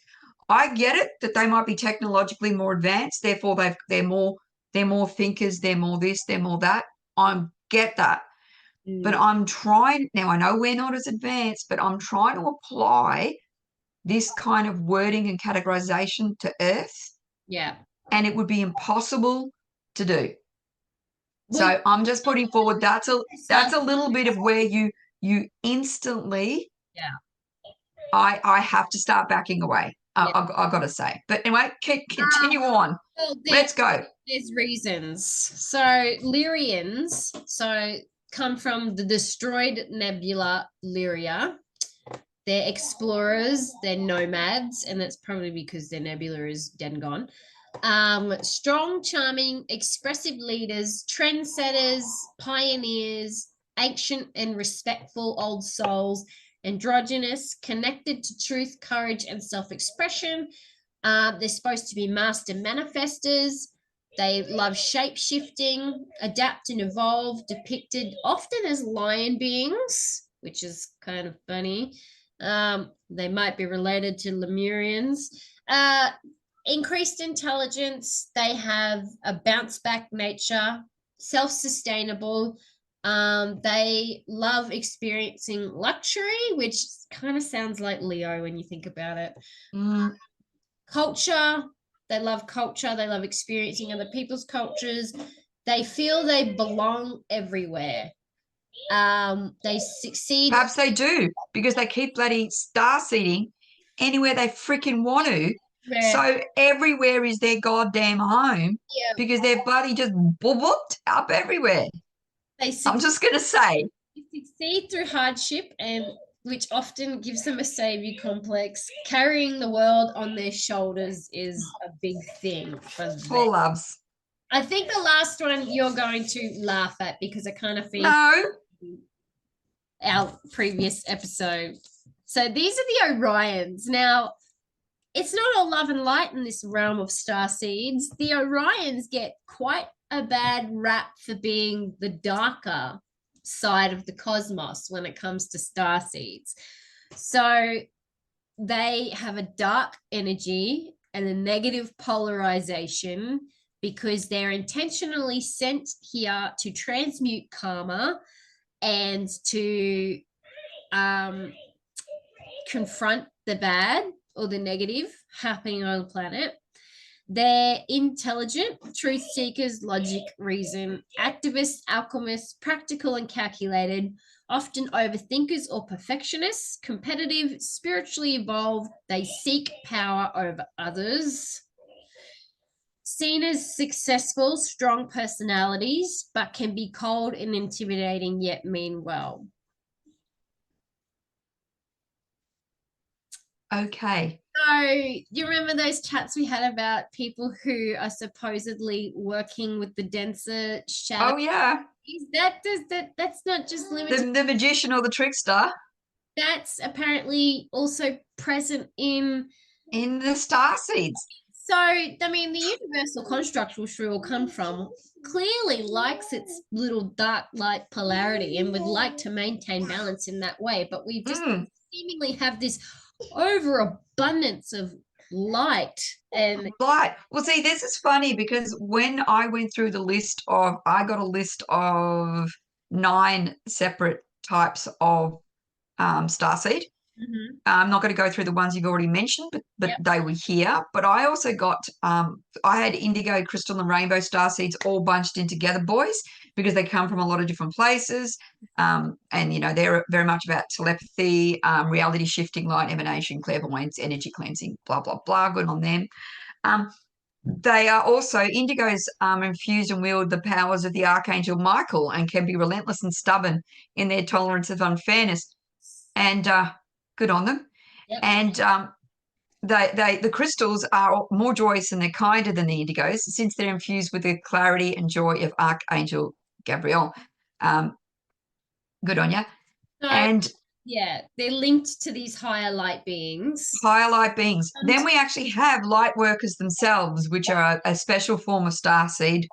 I get it that they might be technologically more advanced, therefore they're more thinkers, they're more this, they're more that. I get that. But I'm trying, now I know we're not as advanced, but I'm trying to apply this kind of wording and categorization to Earth. Yeah. And it would be impossible to do. So I'm just putting forward that's a little bit of where you instantly, I have to start backing away. I've got to say. But anyway, continue on. Well, let's go. There's reasons. So Lyrians, come from the destroyed nebula Lyria. They're explorers, they're nomads, and that's probably because their nebula is dead and gone. Strong, charming, expressive leaders, trendsetters, pioneers, ancient and respectful old souls, androgynous, connected to truth, courage, and self-expression. They're supposed to be master manifestors. They love shape-shifting, adapt and evolve, depicted often as lion beings, which is kind of funny. They might be related to Lemurians. Increased intelligence. They have a bounce-back nature, self-sustainable. They love experiencing luxury, which kind of sounds like Leo when you think about it. Culture. They love culture. They love experiencing other people's cultures. They feel they belong everywhere. They succeed. Perhaps they do, because they keep bloody star seeding anywhere they freaking want to. Yeah. So everywhere is their goddamn home, because they're bloody just booped up everywhere. I'm just going to say. They succeed through hardship, and which often gives them a savior complex. Carrying the world on their shoulders is a big thing for them. Poor loves. I think the last one you're going to laugh at, because it kind of feels our previous episode. So these are the Orions. Now, it's not all love and light in this realm of star seeds. The Orions get quite a bad rap for being the darker side of the cosmos when it comes to starseeds. So they have a dark energy and a negative polarization because they're intentionally sent here to transmute karma and to confront the bad or the negative happening on the planet. They're intelligent, truth seekers, logic, reason, activists, alchemists, practical and calculated, often overthinkers or perfectionists, competitive, spiritually evolved. They seek power over others. Seen as successful, strong personalities, but can be cold and intimidating, yet mean well. Okay. So, you remember those chats we had about people who are supposedly working with the denser shadow? Oh, yeah. That's not just limited. The magician or the trickster. That's apparently also present in the star seeds. So, I mean, the universal construct, which we all come from, clearly likes its little dark light polarity and would like to maintain balance in that way. But we just seemingly have this overabundance of light and light. Well, see, this is funny because when I went through I got a list of 9 separate types of starseed. Mm-hmm. I'm not going to go through the ones you've already mentioned, but they were here. But I also got, I had indigo, crystal, and rainbow starseeds all bunched in together, boys, because they come from a lot of different places. And, they're very much about telepathy, reality shifting, light emanation, clairvoyance, energy cleansing, blah, blah, blah. Good on them. They are also, indigos infuse and wield the powers of the Archangel Michael and can be relentless and stubborn in their tolerance of unfairness. And good on them. Yep. And the crystals are more joyous and they're kinder than the indigos since they're infused with the clarity and joy of Archangel Gabriel. Good on you. So, and they're linked to these higher light beings. Higher light beings. Then we actually have light workers themselves, which are a special form of starseed.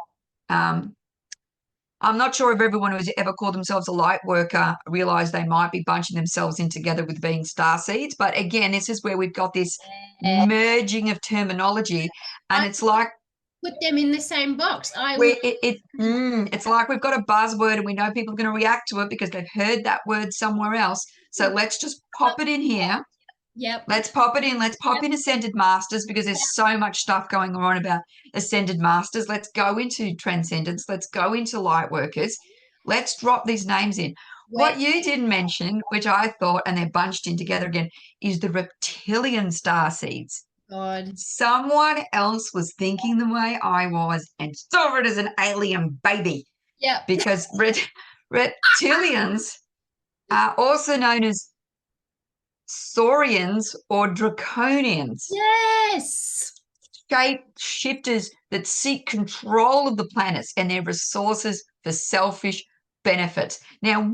I'm not sure if everyone who's ever called themselves a light worker realized they might be bunching themselves in together with being starseeds. But again, this is where we've got this merging of terminology, and it's like put them in the same box. It's like we've got a buzzword and we know people are going to react to it because they've heard that word somewhere else. So let's just pop it in here. Yep. Let's pop it in. Let's pop in Ascended Masters because there's so much stuff going on about Ascended Masters. Let's go into Transcendence. Let's go into Light Workers. Let's drop these names in. What you didn't mention, which I thought, and they're bunched in together again, is the reptilian starseeds. God. Someone else was thinking the way I was and saw it as an alien baby. Yeah. Because reptilians are also known as saurians or draconians. Yes. Shape shifters that seek control of the planets and their resources for selfish benefits. Now,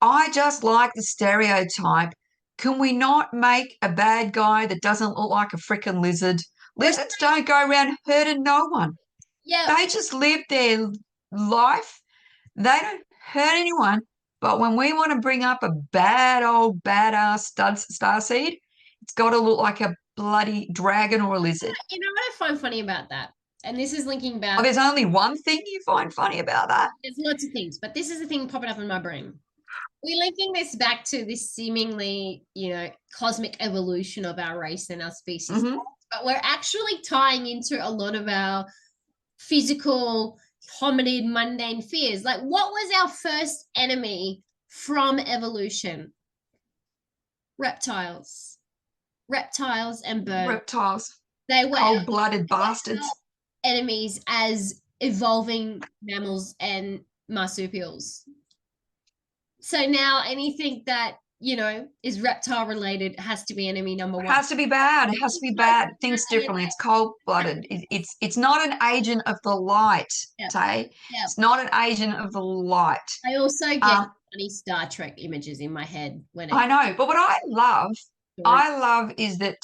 I just like the stereotype. Can we not make a bad guy that doesn't look like a freaking lizard? Lizards don't go around hurting no one. Yeah. They just live their life. They don't hurt anyone. But when we want to bring up a bad old badass starseed, it's got to look like a bloody dragon or a lizard. You know what I find funny about that? And this is linking back. Oh, there's only one thing you find funny about that? There's lots of things, but this is the thing popping up in my brain. We're linking this back to this seemingly, cosmic evolution of our race and our species. Mm-hmm. But we're actually tying into a lot of our physical, hominid, mundane fears. Like, what was our first enemy from evolution? Reptiles and birds. Reptiles. They were cold-blooded bastards. Enemies as evolving mammals and marsupials. So now anything that, is reptile related has to be enemy number one. It has to be bad. It has to be bad. Thinks differently. It's cold-blooded. It's not an agent of the light, Tay. Yep. It's not an agent of the light. I also get funny Star Trek images in my head when I know, but what I love is that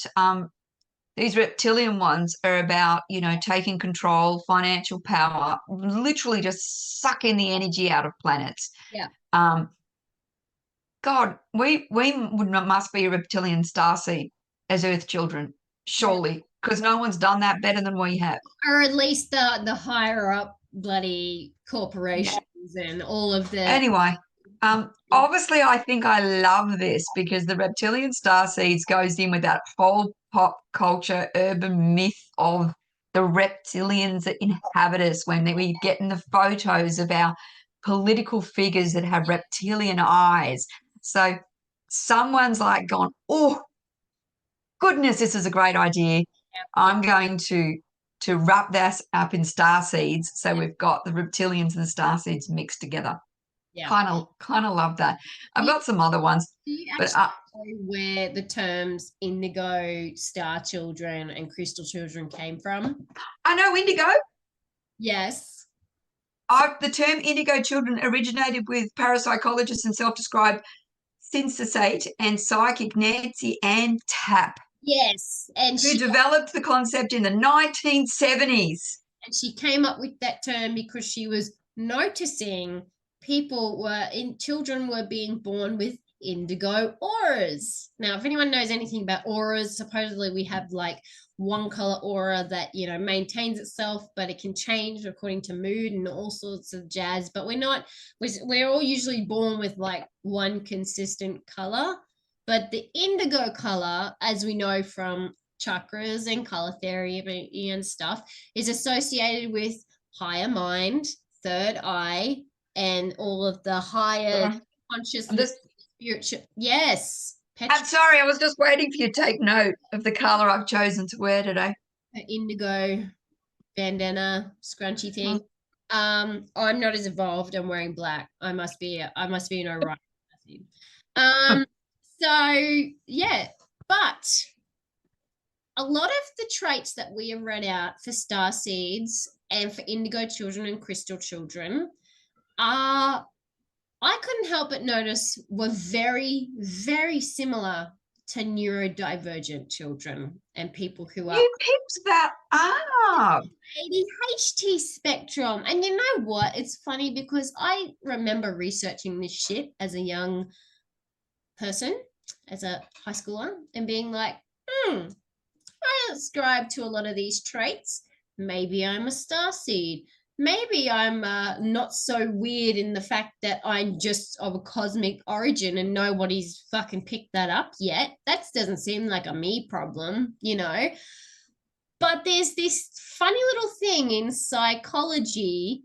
These reptilian ones are about, taking control, financial power, literally just sucking the energy out of planets. Yeah. God, we must be a reptilian starseed as Earth children, surely, because no one's done that better than we have. Or at least the higher up bloody corporations and all of the Anyway, obviously, I think I love this because the reptilian starseeds goes in with that whole pop culture urban myth of the reptilians that inhabit us when we get in the photos of our political figures that have reptilian eyes. So someone's like gone, oh, goodness, this is a great idea. I'm going to wrap this up in star seeds. So we've got the reptilians and the star seeds mixed together. yeah. Kind of love that. I've got some other ones, Do you but actually know where the terms indigo, star children, and crystal children came from? I know indigo. Yes. The term indigo children originated with parapsychologist and self-described synesthete and psychic Nancy Ann Tapp, Yes. who developed the concept in the 1970s. And she came up with that term because she was noticing children were being born with indigo auras. Now, if anyone knows anything about auras, supposedly we have like one color aura that maintains itself, but it can change according to mood and all sorts of jazz. But we're all usually born with like one consistent color. But the indigo color, as we know from chakras and color theory and stuff, is associated with higher mind, third eye, and all of the higher consciousness, spiritual. Yes. I'm sorry, I was just waiting for you to take note of the color I've chosen to wear today. Indigo bandana scrunchy thing. I'm not as evolved. I'm wearing black. I must be an Orion. So yeah, but a lot of the traits that we have read out for star seeds and for indigo children and crystal children are, I couldn't help but notice, were very, very similar to neurodivergent children and people who are. You picked that up. ADHD spectrum. And you know what? It's funny because I remember researching this shit as a young person, as a high schooler, and being like, I ascribe to a lot of these traits. Maybe I'm a starseed. Maybe I'm not so weird in the fact that I'm just of a cosmic origin and nobody's fucking picked that up yet. That doesn't seem like a me problem, But there's this funny little thing in psychology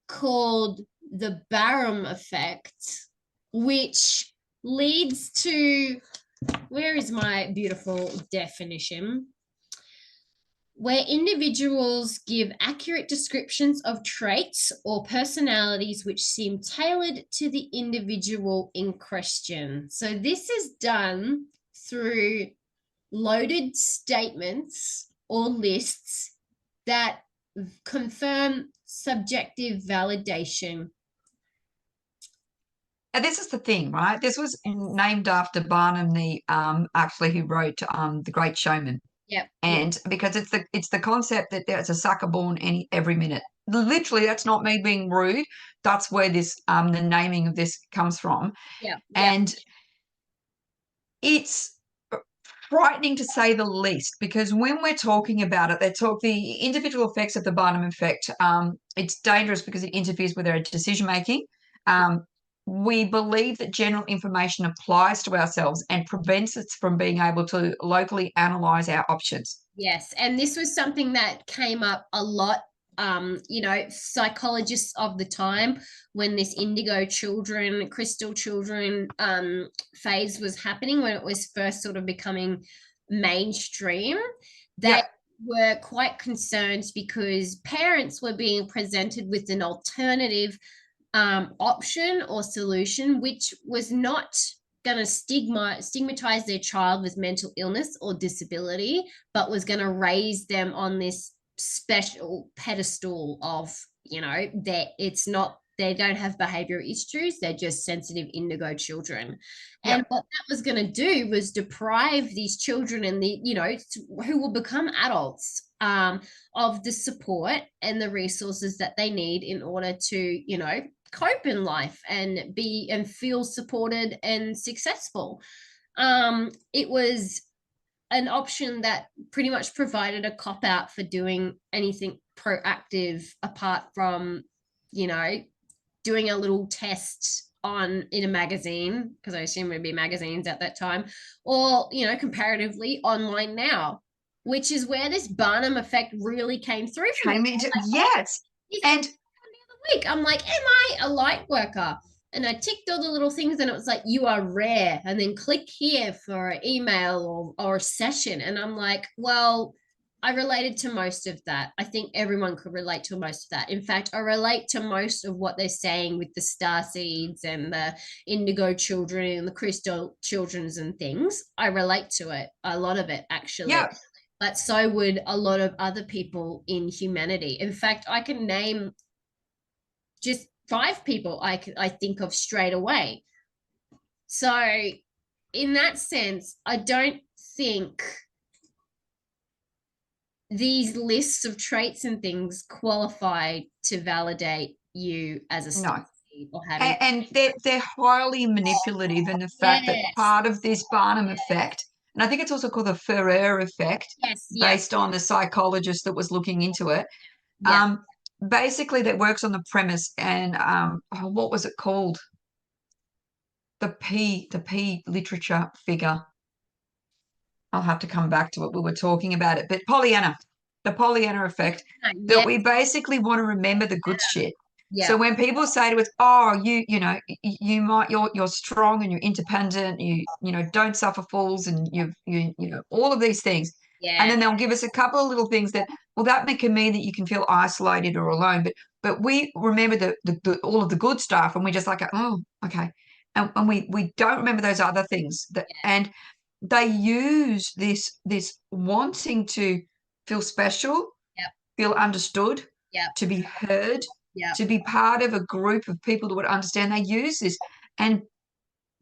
called the Barham effect, which leads to, where is my beautiful definition? Where individuals give accurate descriptions of traits or personalities which seem tailored to the individual in question. So this is done through loaded statements or lists that confirm subjective validation. And this is the thing, right? This was named after Barnum, actually who wrote The Great Showman. Yep. And because it's the concept that there's a sucker born every minute. Literally, that's not me being rude. That's where this the naming of this comes from. Yeah. And it's frightening to say the least, because when we're talking about it, the individual effects of the Barnum effect. It's dangerous because it interferes with our decision making. We believe that general information applies to ourselves and prevents us from being able to locally analyze our options. Yes, and this was something that came up a lot. Psychologists of the time, when this indigo children, crystal children phase was happening, when it was first sort of becoming mainstream, they were quite concerned because parents were being presented with an alternative option or solution, which was not going to stigmatize their child with mental illness or disability, but was going to raise them on this special pedestal of, that it's not they don't have behavioral issues, they're just sensitive indigo children. And Yep. what that was going to do was deprive these children and the, who will become adults, of the support and the resources that they need in order to, cope in life and be and feel supported and successful. It was an option that pretty much provided a cop out for doing anything proactive apart from, doing a little test in a magazine, because I assume it'd be magazines at that time, or, comparatively online now, which is where this Barnum effect really came through for me. Yes. And the other week, I'm like, am I a light worker? And I ticked all the little things and it was like, you are rare. And then click here for an email or a session. And I'm like, well, I related to most of that. I think everyone could relate to most of that. In fact, I relate to most of what they're saying with the star seeds and the indigo children and the crystal children's and things. I relate to it, a lot of it actually. yeah, But so would a lot of other people in humanity. In fact, I can name just 5 people I think of straight away. So in that sense, I don't think these lists of traits and things qualify to validate you as a no. or having. And they're highly manipulative in the fact that Yes. part of this Barnum effect, and I think it's also called the Ferrer effect, Yes. based on the psychologist that was looking into it. Yeah. Basically, that works on the premise, and what was it called? The P literature figure. I'll have to come back to it. We were talking about it, but Pollyanna, the Pollyanna effect, that we basically want to remember the good shit. So when people say to us, "Oh, you're strong and you're independent, don't suffer fools, and you all of these things," and then they'll give us a couple of little things that, well, that can mean that you can feel isolated or alone, but we remember the all of the good stuff, and we just like, oh, okay, and we don't remember those other things and they use this wanting to feel special, feel understood, to be heard, to be part of a group of people that would understand. They use this, and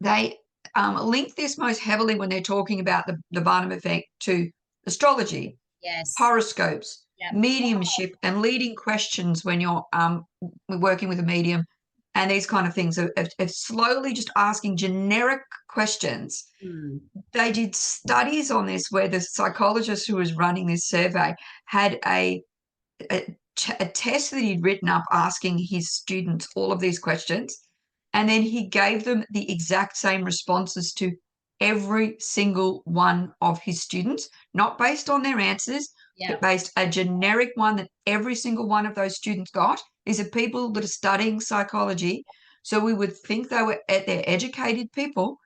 they link this most heavily when they're talking about the Barnum effect to astrology, horoscopes, mediumship, and leading questions when you're working with a medium, and these kind of things of slowly just asking generic questions. They did studies on this where the psychologist who was running this survey had a test that he'd written up asking his students all of these questions, and then he gave them the exact same responses to every single one of his students, not based on their answers, but based a generic one that every single one of those students got. These are people that are studying psychology, so we would think they're educated people.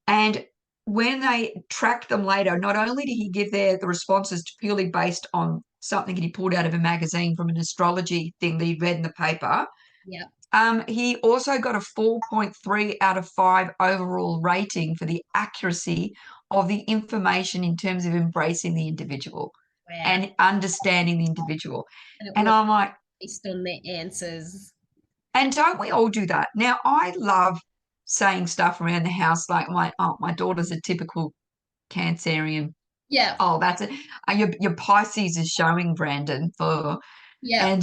And when they tracked them later, not only did he give the responses purely based on something that he pulled out of a magazine from an astrology thing that he'd read in the paper, he also got a 4.3 out of 5 overall rating for the accuracy of the information in terms of embracing the individual and understanding the individual. And I'm like, based on their answers. And don't we all do that? Now, I love saying stuff around the house like my daughter's a typical Cancerian. Oh, that's it. Your Pisces is showing, Brandon. And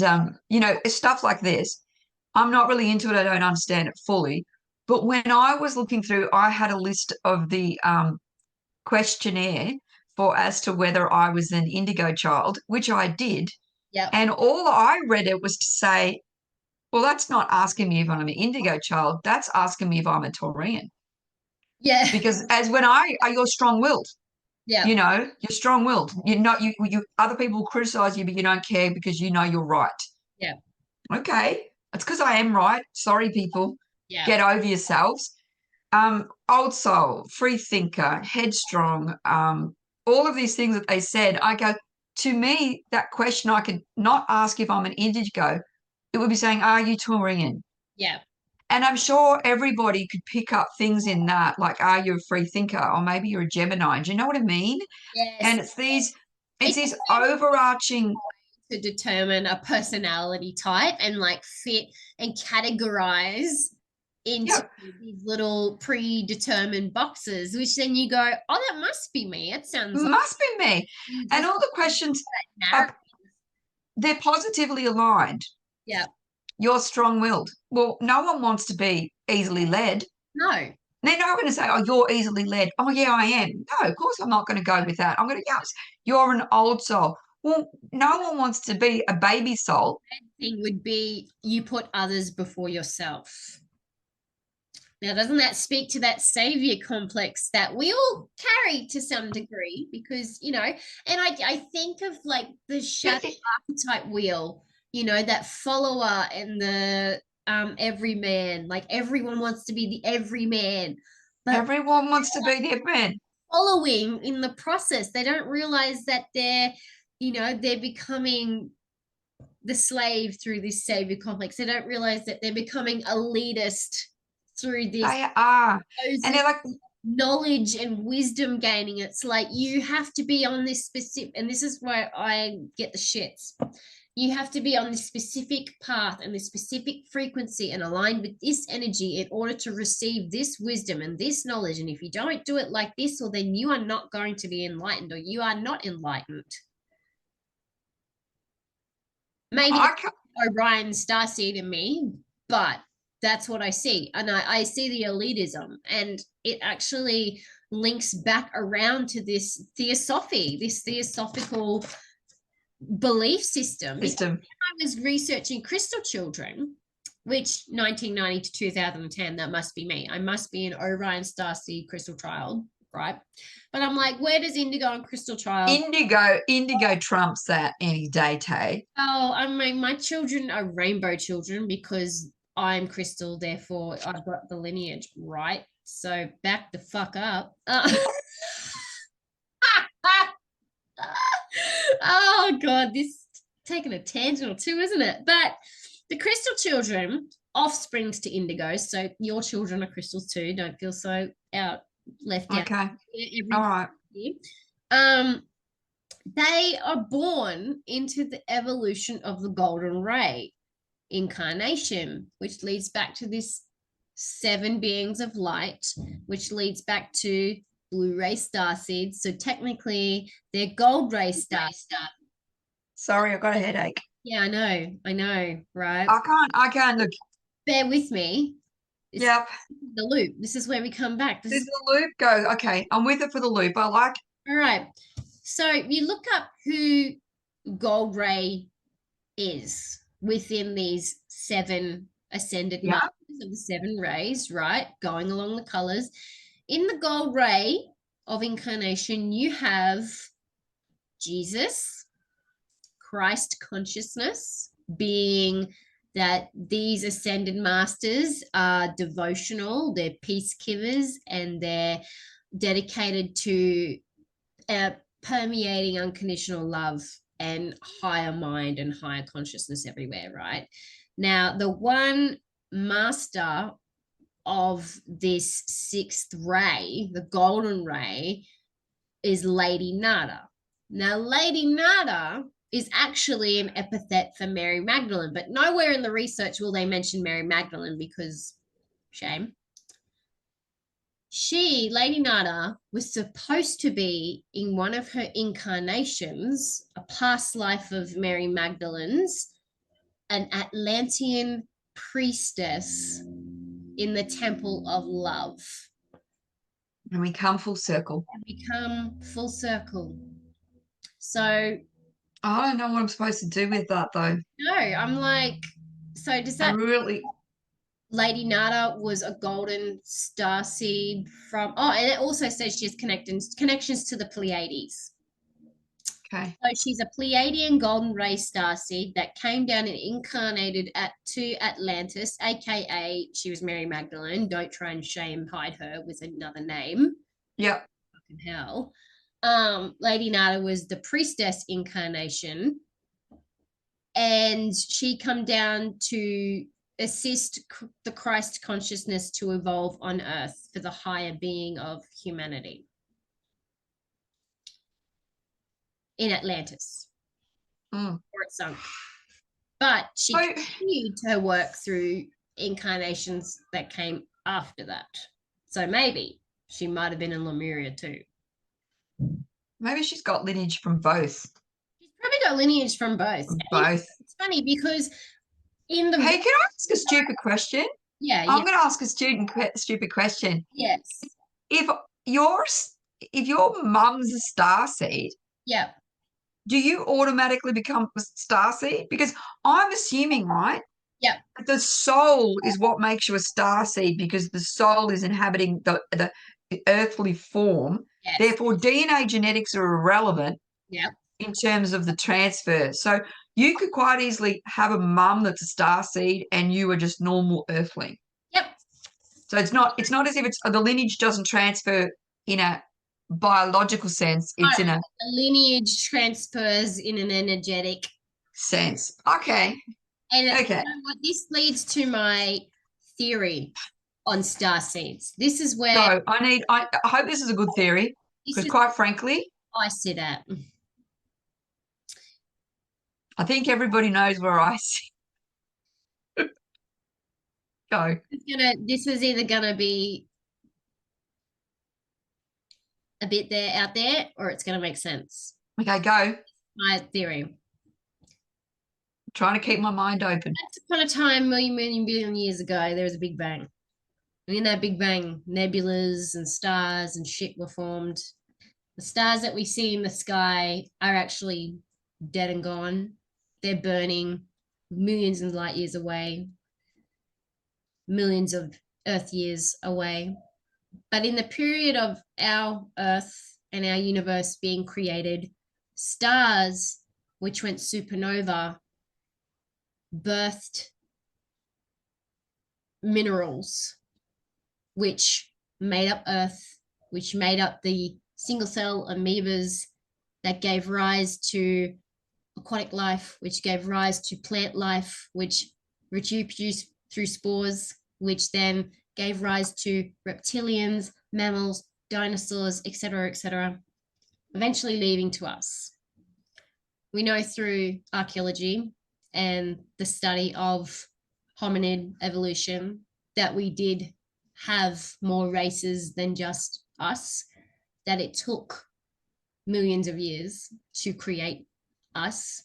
stuff like this. I'm not really into it. I don't understand it fully. But when I was looking through, I had a list of the questionnaire for as to whether I was an indigo child, which I did. And all I read it was to say, well, that's not asking me if I'm an indigo child. That's asking me if I'm a Taurian. Because you're strong-willed. You're strong-willed. Other people criticize you, but you don't care because you know you're right. Okay. It's because I am right. Sorry, people. Get over yourselves. Old soul, free thinker, headstrong, all of these things that they said. I go, to me, that question I could not ask if I'm an indigo. It would be saying, are you Taurian? And I'm sure everybody could pick up things in that, like, are you a free thinker? Or maybe you're a Gemini. Do you know what I mean? And it's these overarching to determine a personality type and like fit and categorize into these little predetermined boxes, which then you go, oh, that must be me. It sounds like Must be me. And all the questions, they're positively aligned. Yeah. You're strong-willed. Well, no one wants to be easily led. No. They're not going to say, oh, you're easily led. Oh, yeah, I am. No, of course I'm not going to go with that. I'm going to, yes, you're an old soul. Well, no one wants to be a baby soul. The thing would be you put others before yourself. Now, doesn't that speak to that savior complex that we all carry to some degree? Because, you know, and I think of like the shadow archetype wheel, you know, that follower and the everyman. Like everyone wants to be the everyman. But everyone wants to be the everyman. Following in the process, they don't realize that they're, you know, they're becoming the slave through this savior complex. They don't realize that they're becoming elitist through this. They are. And they're like knowledge and wisdom gaining. It's like you have to be on this specific, and this is where I get the shits. You have to be on this specific path and this specific frequency and aligned with this energy in order to receive this wisdom and this knowledge. And if you don't do it like this, well, then you are not going to be enlightened, or you are not enlightened. Maybe Orion starseed in me, but that's what I see. And I see the elitism, and it actually links back around to this theosophy, this theosophical belief system. I was researching crystal children, which 1990 to 2010, that must be me. I must be an Orion starseed crystal child, right? But I'm like, where does Indigo and crystal child? Indigo trumps that any day, Tay. Oh, I mean, my children are rainbow children because I'm crystal, therefore I've got the lineage, right? So back the fuck up. Oh God, this is taking a tangent or two, isn't it? But the crystal children, offsprings to indigos, so your children are crystals too. Don't feel so left out. Okay. All right. They are born into the evolution of the golden ray incarnation, which leads back to this 7 beings of light, which leads back to blue ray star seeds. So technically they're gold ray star. Sorry, I've got a headache. Yeah, I know, right? I can't look. Bear with me. Yep. The loop. This is where we come back. This is the loop. Go. Okay, I'm with it for the loop. I like. All right. So you look up who gold ray is within these 7 ascended masters of the 7 rays, right? Going along the colors. In the gold ray of incarnation, you have Jesus, Christ consciousness, being that these ascended masters are devotional, they're peacekeepers, and they're dedicated to permeating unconditional love and higher mind and higher consciousness everywhere, right? Now, the one master of this 6th ray, the golden ray, is Lady Nada. Now, Lady Nada is actually an epithet for Mary Magdalene, but nowhere in the research will they mention Mary Magdalene because shame. She, Lady Nada, was supposed to be in one of her incarnations, a past life of Mary Magdalene's, an Atlantean priestess in the Temple of Love. And we come full circle. So I don't know what I'm supposed to do with that though. No, I'm like, so does that really? Lady Nada was a golden star seed from, and it also says she has connections to the Pleiades. Okay. So she's a Pleiadian golden ray star seed that came down and incarnated to Atlantis, aka she was Mary Magdalene. Don't try and hide her with another name. Yep. Fucking hell. Lady Nada was the priestess incarnation, and she come down to assist the Christ consciousness to evolve on Earth for the higher being of humanity in Atlantis, or it sunk. But she So continued to work through incarnations that came after that. So maybe she might have been in Lemuria too. maybe she's got lineage from both. She's probably got lineage from both. Both. It's funny because in the Hey, can I ask a stupid question? yeah, I'm going to ask a stupid question. yes, If your mum's a star seed, yeah, do you automatically become a star seed? Because I'm assuming, right, yeah, that the soul is what makes you a star seed because the soul is inhabiting the earthly form. yes, Therefore, DNA genetics are irrelevant yeah. in terms of the transfer. So you could quite easily have a mum that's a star seed and you are just normal earthling. Yep. So it's not as if the lineage doesn't transfer in a biological sense. It's in a The lineage transfers in an energetic. sense. Okay. And Okay. you know what? This leads to my theory on star seeds. This is where So I hope this is a good theory because quite frankly, I sit at. I think everybody knows where I sit. Go. This is either gonna be a bit there out there or it's gonna make sense. Okay, go. My theory. Trying to keep my mind open. Once upon a time, million billion years ago, there was a big bang. And in that big bang, nebulas and stars and shit were formed. The stars that we see in the sky are actually dead and gone. They're burning millions of light years away, millions of Earth years away. But in the period of our Earth and our universe being created, stars, which went supernova, birthed minerals, which made up Earth, which made up the single cell amoebas that gave rise to aquatic life, which gave rise to plant life, which reproduced through spores, which then gave rise to reptilians, mammals, dinosaurs, etc., eventually leading to us. We know through archaeology and the study of hominid evolution that we did have more races than just us, that it took millions of years to create us.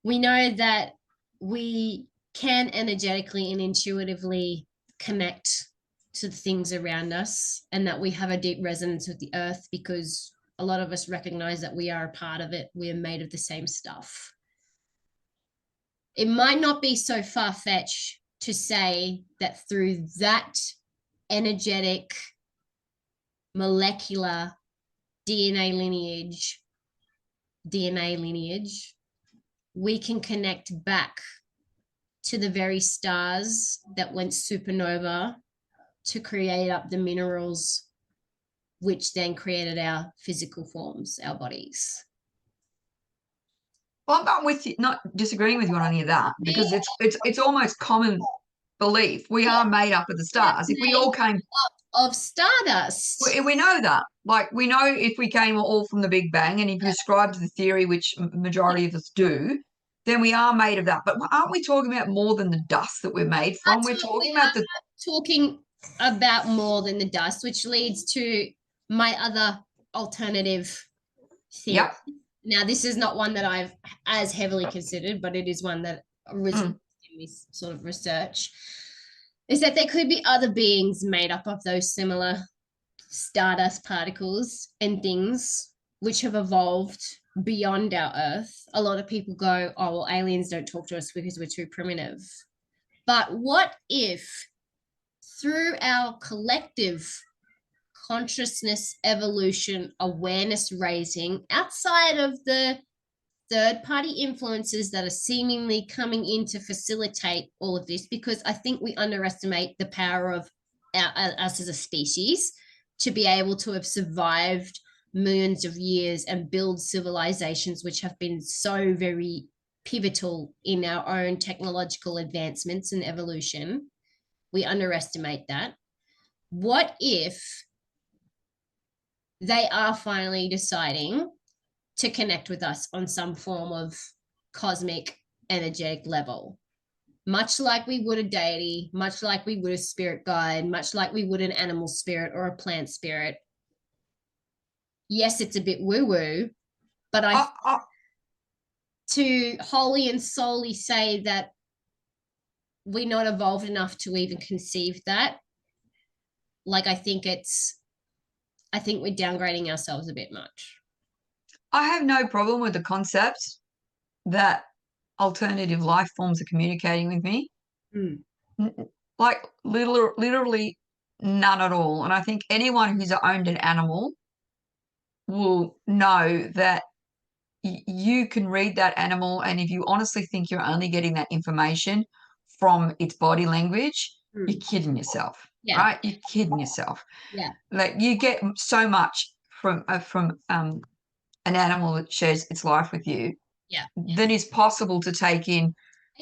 We know that we can energetically and intuitively connect to the things around us and that we have a deep resonance with the earth because a lot of us recognize that we are a part of it. We are made of the same stuff. It might not be so far-fetched to say that through that energetic molecular DNA lineage, we can connect back to the very stars that went supernova to create up the minerals, which then created our physical forms, our bodies. Well, I'm not with you, not disagreeing with you on any of that because it's almost common belief. We are made up of the stars. If we all came of stardust, we know that. Like we know if we came all from the Big Bang, and if you ascribe to the theory, which majority of us do, then we are made of that. But aren't we talking about more than the dust that we're made from? We're talking about more than the dust, which leads to my other alternative theory. Yep. Now, this is not one that I've as heavily considered, but it is one that originated in this sort of research, is that there could be other beings made up of those similar stardust particles and things which have evolved beyond our Earth. A lot of people go, oh, well, aliens don't talk to us because we're too primitive. But what if through our collective consciousness, evolution, awareness raising, outside of the third-party influences that are seemingly coming in to facilitate all of this, because I think we underestimate the power of us as a species to be able to have survived millions of years and build civilizations which have been so very pivotal in our own technological advancements and evolution. We underestimate that. What if they are finally deciding to connect with us on some form of cosmic energetic level, much like we would a deity, much like we would a spirit guide, much like we would an animal spirit or a plant spirit. Yes, it's a bit woo-woo, but to wholly and solely say that we're not evolved enough to even conceive that, like, I think we're downgrading ourselves a bit much. I have no problem with the concept that alternative life forms are communicating with me. Mm. Like literally none at all. And I think anyone who's owned an animal will know that you can read that animal, and if you honestly think you're only getting that information from its body language, you're kidding yourself, right? You're kidding yourself. Yeah. Like, you get so much from an animal that shares its life with you than is possible to take in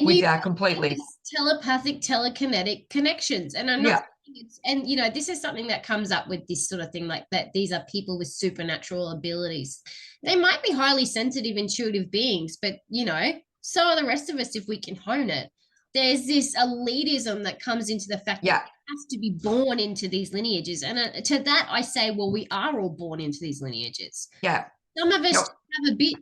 without completely telepathic, telekinetic connections. And I'm not saying it's, and you know, this is something that comes up with this sort of thing, like that these are people with supernatural abilities. They might be highly sensitive, intuitive beings, but you know, so are the rest of us if we can hone it. There's this elitism that comes into the fact that you have to be born into these lineages. And to that I say, well, we are all born into these lineages. Yeah. Some of us have a bit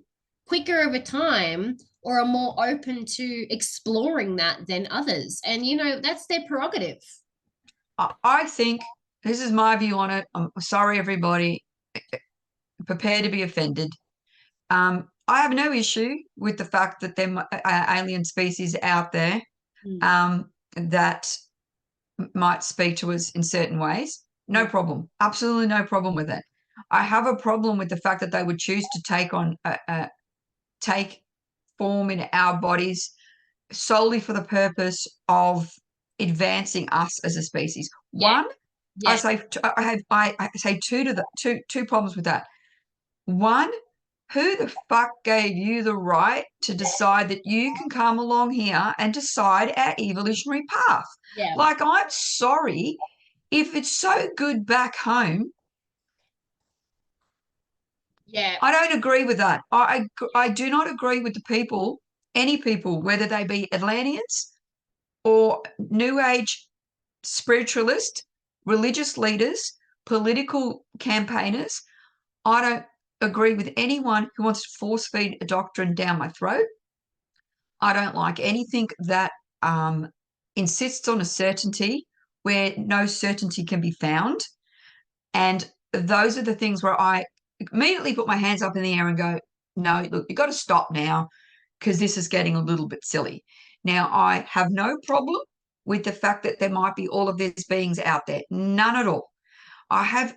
quicker of a time or are more open to exploring that than others. And, you know, that's their prerogative. I think, this is my view on it. I'm sorry, everybody. Prepare to be offended. I have no issue with the fact that there are alien species out there that might speak to us in certain ways. No problem. Absolutely no problem with it. I have a problem with the fact that they would choose to take form in our bodies solely for the purpose of advancing us as a species. One, I say two problems with that. One, who the fuck gave you the right to decide that you can come along here and decide our evolutionary path? Like, I'm sorry, if it's so good back home, I don't agree with that. I do not agree with the people, any people, whether they be Atlanteans or New Age spiritualists, religious leaders, political campaigners. I don't agree with anyone who wants to force feed a doctrine down my throat. I don't like anything that insists on a certainty where no certainty can be found. And those are the things where I immediately put my hands up in the air and go, no, look, you've got to stop now, because this is getting a little bit silly. Now, I have no problem with the fact that there might be all of these beings out there. None at all. I have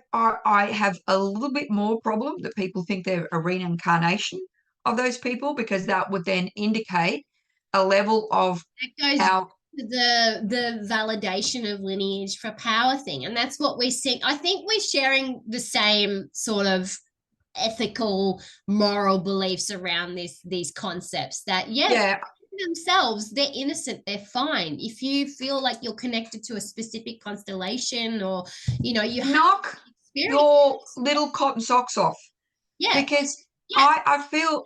a little bit more problem that people think they're a reincarnation of those people, because that would then indicate a level of the validation of lineage for power thing. And that's what we're seeing. I think we're sharing the same sort of ethical, moral beliefs around these concepts that themselves, they're innocent, they're fine. If you feel like you're connected to a specific constellation, or you know, you knock your little cotton socks off, because I feel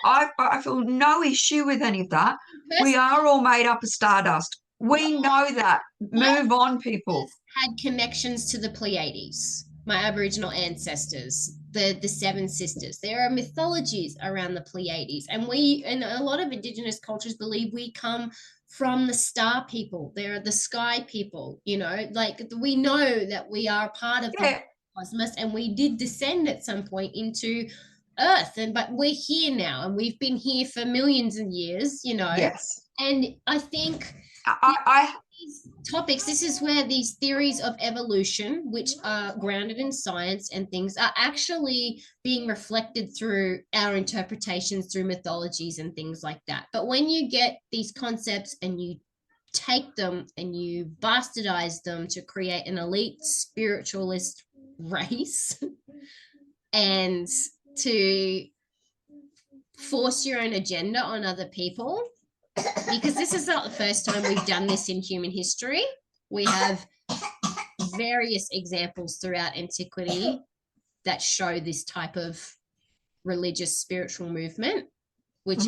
no issue with any of that. We are all made up of stardust. We know that. Move on, people. Had connections to the Pleiades, my Aboriginal ancestors, the Seven Sisters. There are mythologies around the Pleiades, and a lot of Indigenous cultures believe we come from the star people. They're the sky people, you know, like we know that we are part of the cosmos, and we did descend at some point into Earth, but we're here now, and we've been here for millions of years, you know. And I think these topics, this is where these theories of evolution, which are grounded in science and things, are actually being reflected through our interpretations through mythologies and things like that. But when you get these concepts and you take them and you bastardize them to create an elite spiritualist race and to force your own agenda on other people, because this is not the first time we've done this in human history. We have various examples throughout antiquity that show this type of religious spiritual movement, which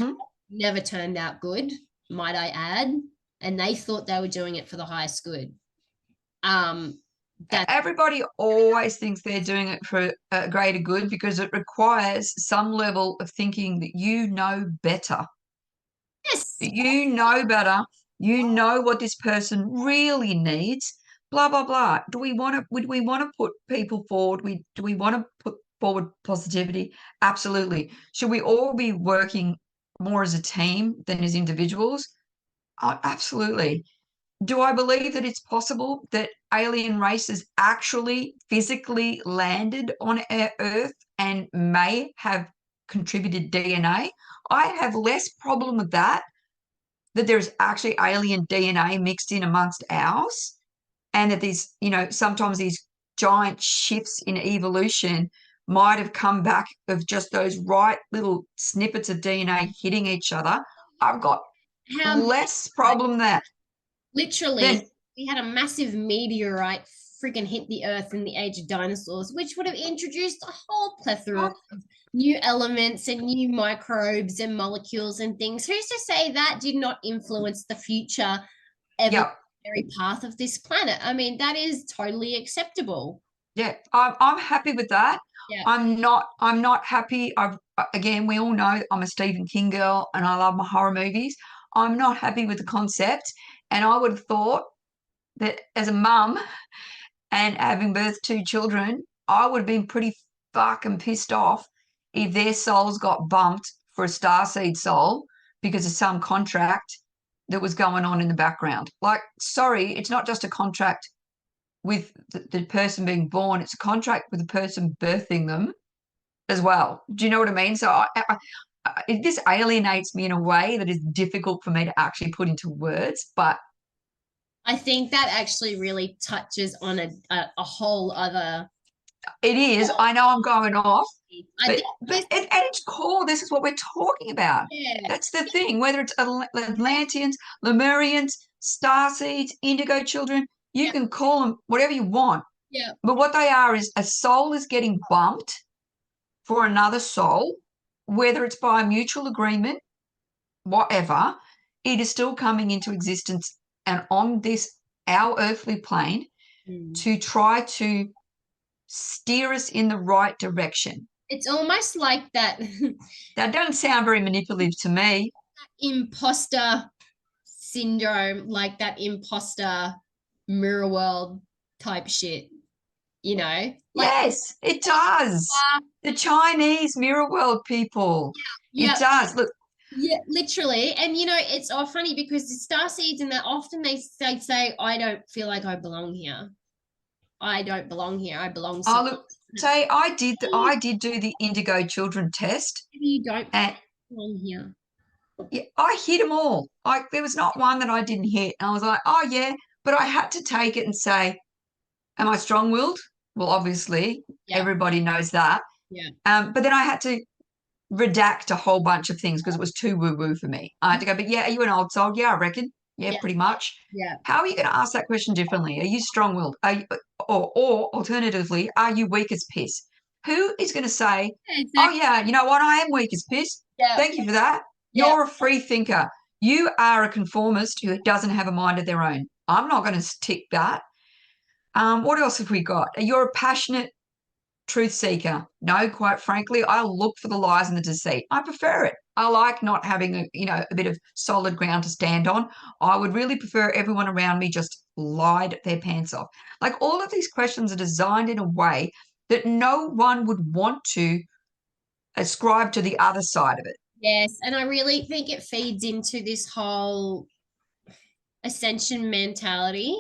never turned out good, might I add, and they thought they were doing it for the highest good. That Everybody always thinks they're doing it for a greater good because it requires some level of thinking that you know better. yes, You know better. You know what this person really needs. Blah blah blah. Do we want to? Would we want to put people forward? Do we want to put forward positivity? Absolutely. Should we all be working more as a team than as individuals? Absolutely. Do I believe that it's possible that alien races actually physically landed on Earth and may have contributed DNA? I have less problem with that there's actually alien DNA mixed in amongst ours, and that these, sometimes these giant shifts in evolution might have come back of just those right little snippets of DNA hitting each other. I've got how less problem that literally than we had a massive meteorite freaking hit the earth in the age of dinosaurs, which would have introduced a whole plethora of new elements and new microbes and molecules and things. Who's to say that did not influence the future yeah. evolutionary path of this planet? I mean, that is totally acceptable. Yeah, I'm happy with that. Yeah. I'm not happy. Again, we all know I'm a Stephen King girl and I love my horror movies. I'm not happy with the concept, and I would have thought that as a mum and having birthed two children, I would have been pretty fucking pissed off if their souls got bumped for a starseed soul because of some contract that was going on in the background. Like, sorry, it's not just a contract with the person being born, it's a contract with the person birthing them as well. Do you know what I mean? So this alienates me in a way that is difficult for me to actually put into words, but I think that actually really touches on a whole other. it is. I know I'm going off, I think but at its core, this is what we're talking about. yeah, That's the thing. Whether it's Atlanteans, Lemurians, starseeds, indigo children, you yeah, can call them whatever you want. yeah. But what they are is a soul is getting bumped for another soul, whether it's by a mutual agreement, whatever, it is still coming into existence and on this, our earthly plane, Mm. to try to steer us in the right direction. It's almost like that That doesn't sound very manipulative to me. imposter syndrome, like that imposter mirror world type shit, like Yes, it does. The Chinese mirror world people. It yeah, does. Look, yeah, literally. And it's all funny because the star seeds and that often they say, I don't feel like I belong here. I don't belong here. I belong oh somewhere. look, say I did do the Indigo children test, You don't and belong here. yeah, I hit them all. Like there was not one that I didn't hit. And I was like, oh yeah, but I had to take it and say, am I strong-willed? Well, obviously, Yeah, everybody knows that. yeah, But then I had to redact a whole bunch of things because it was too woo-woo for me. I had to go, but yeah, are you an old soul? Yeah, I reckon. Yeah, yeah, pretty much. yeah. How are you going to ask that question differently? Are you strong-willed? Or alternatively, are you weak as piss? Who is going to say, oh Exactly. yeah, you know what? I am weak as piss. Yeah, Thank you for that. yeah. You're a free thinker. You are a conformist who doesn't have a mind of their own. I'm not going to tick that. What else have we got? You're a passionate truth seeker. No, quite frankly, I look for the lies and the deceit. I prefer it. I like not having a bit of solid ground to stand on. I would really prefer everyone around me just lied their pants off. Like all of these questions are designed in a way that no one would want to ascribe to the other side of it. Yes, and I really think it feeds into this whole ascension mentality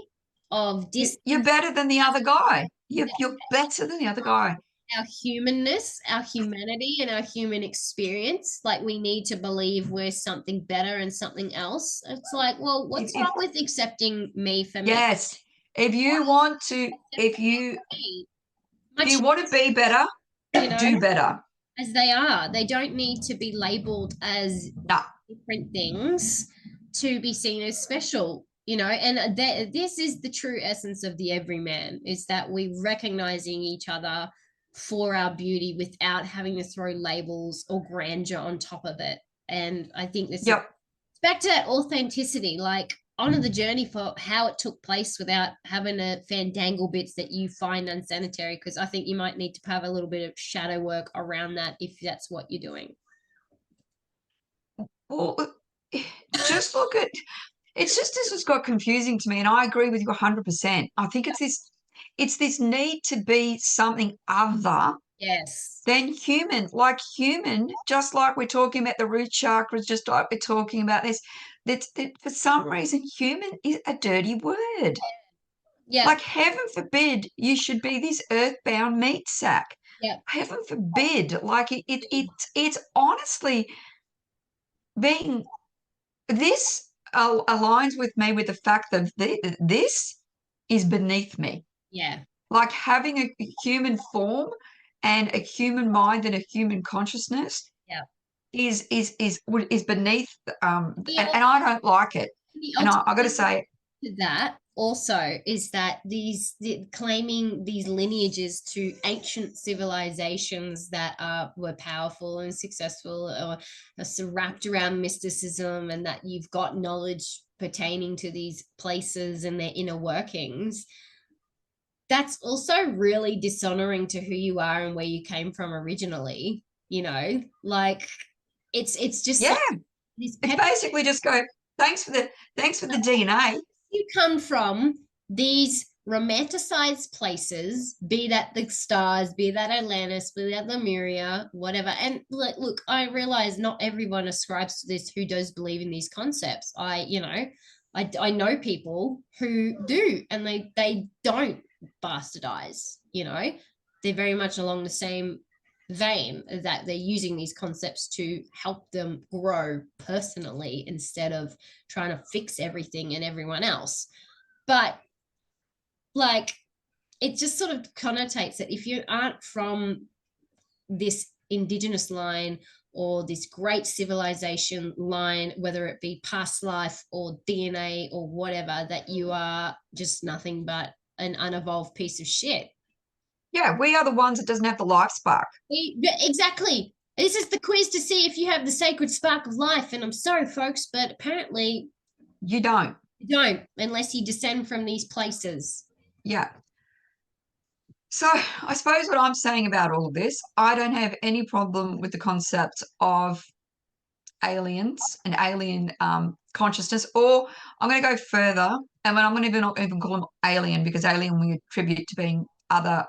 of You're better than the other guy. You're better than the other guy. our humanness, our humanity, and our human experience. Like we need to believe we're something better and something else. It's like, well, If, what's if, wrong with accepting me for me? yes, if you want to, if you My if you want to be better, you know, do better. as they are. They don't need to be labeled as No, different things to be seen as special. And this is the true essence of the everyman, is that we recognizing each other for our beauty without having to throw labels or grandeur on top of it. And I think this is Yep. back to that authenticity, like honor the journey for how it took place without having to fandangle bits that you find unsanitary, because I think you might need to have a little bit of shadow work around that if that's what you're doing. Well, just look at it's just this has got confusing to me, and I agree with you 100%. I think it's this need to be something other Yes. than human, like human, just like we're talking about the root chakras, just like we're talking about this. That for some reason, human is a dirty word. Yeah. Like, heaven forbid you should be this earthbound meat sack. Yeah. Heaven forbid. Like, it's honestly being this aligns with me with the fact that this is beneath me. Yeah. Like, having a human form and a human mind and a human consciousness Yeah. is beneath The, and I don't like it. the And I got to say, to that also is that claiming these lineages to ancient civilizations that were powerful and successful, or are wrapped around mysticism, and that you've got knowledge pertaining to these places and their inner workings, that's also really dishonoring to who you are and where you came from originally, like it's just yeah, like this it's basically just go, thanks for the DNA. you come from these romanticized places, be that the stars, be that Atlantis, be that Lemuria, whatever. And look, I realize not everyone ascribes to this who does believe in these concepts. I know people who do, and they don't bastardize. They're very much along the same vein, that they're using these concepts to help them grow personally instead of trying to fix everything and everyone else. But like, it just sort of connotates that if you aren't from this indigenous line or this great civilization line, whether it be past life or DNA or whatever, that you are just nothing but an unevolved piece of shit. Yeah, we are the ones that doesn't have the life spark. Exactly. This is the quiz to see if you have the sacred spark of life. And I'm sorry, folks, but apparently You don't. you don't, unless you descend from these places. Yeah. So I suppose what I'm saying about all of this, I don't have any problem with the concept of aliens and alien consciousness, or I'm going to go further, and when I'm going to not even call them alien, because alien we attribute to being other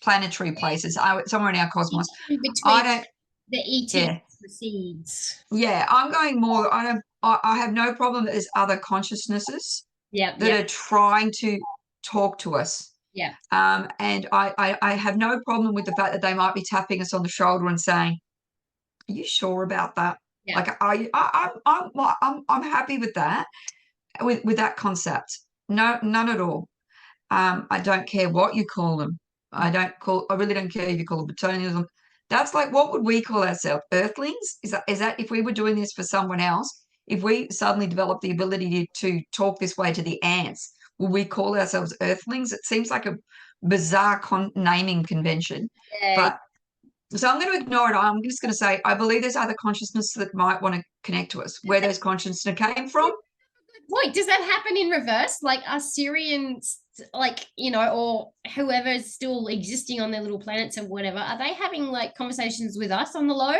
planetary places, somewhere in our cosmos. I Between don't. the ET Yeah, proceeds. yeah. I'm going more. I don't. I have no problem that there's other consciousnesses Yeah, that yeah, are trying to talk to us. yeah. And I have no problem with the fact that they might be tapping us on the shoulder and saying, "Are you sure about that?" Yeah. Like, I'm happy with that, with that concept. No, none at all. I don't care what you call them. I really don't care if you call them Bretonians. That's like, what would we call ourselves? Earthlings? Is that if we were doing this for someone else, if we suddenly developed the ability to talk this way to the ants, would we call ourselves Earthlings? It seems like a bizarre naming convention. Yeah. But so I'm going to ignore it. I'm just going to say, I believe there's other consciousness that might want to connect to us. Where those consciousness came from, Wait, does that happen in reverse? Like, are Syrians, like, or whoever is still existing on their little planets or whatever, are they having like conversations with us on the low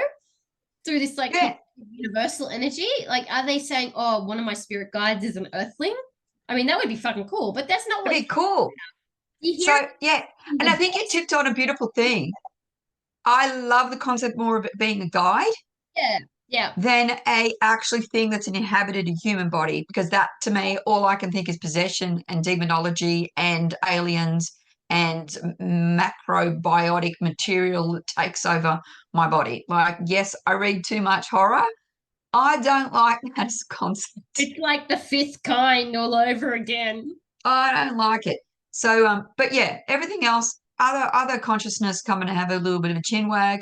through this like yeah, universal energy? Like, are they saying, oh, one of my spirit guides is an earthling? I mean, that would be fucking cool, but that's not what it'd be cool. you hear. So, yeah, and I think you tipped on a beautiful thing. I love the concept more of it being a guide Yeah, yeah, than a actually thing that's an inhabited human body, because that, to me, all I can think is possession and demonology and aliens and macrobiotic material that takes over my body. Like, yes, I read too much horror. I don't like that as a concept. it's like the fifth kind all over again. I don't like it. So, but yeah, everything else, other consciousness coming to have a little bit of a chin wag,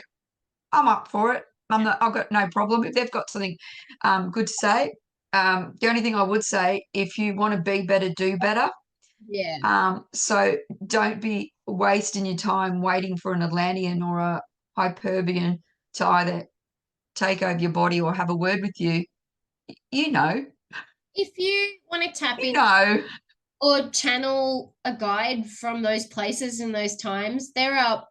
I'm up for it. I've got no problem if they've got something good to say. The only thing I would say, if you want to be better, do better. Yeah, So don't be wasting your time waiting for an Atlantean or a Hyperbian to either take over your body or have a word with you, you know, If you want to tap you in know. or channel a guide from those places in those times, there are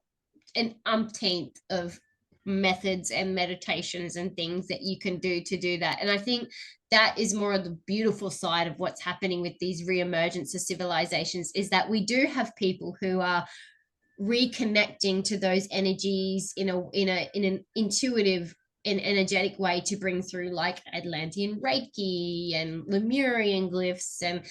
an umpteenth of methods and meditations and things that you can do to do that. And I think that is more of the beautiful side of what's happening with these reemergence of civilizations, is that we do have people who are reconnecting to those energies in an intuitive and energetic way to bring through like Atlantean Reiki and Lemurian glyphs, and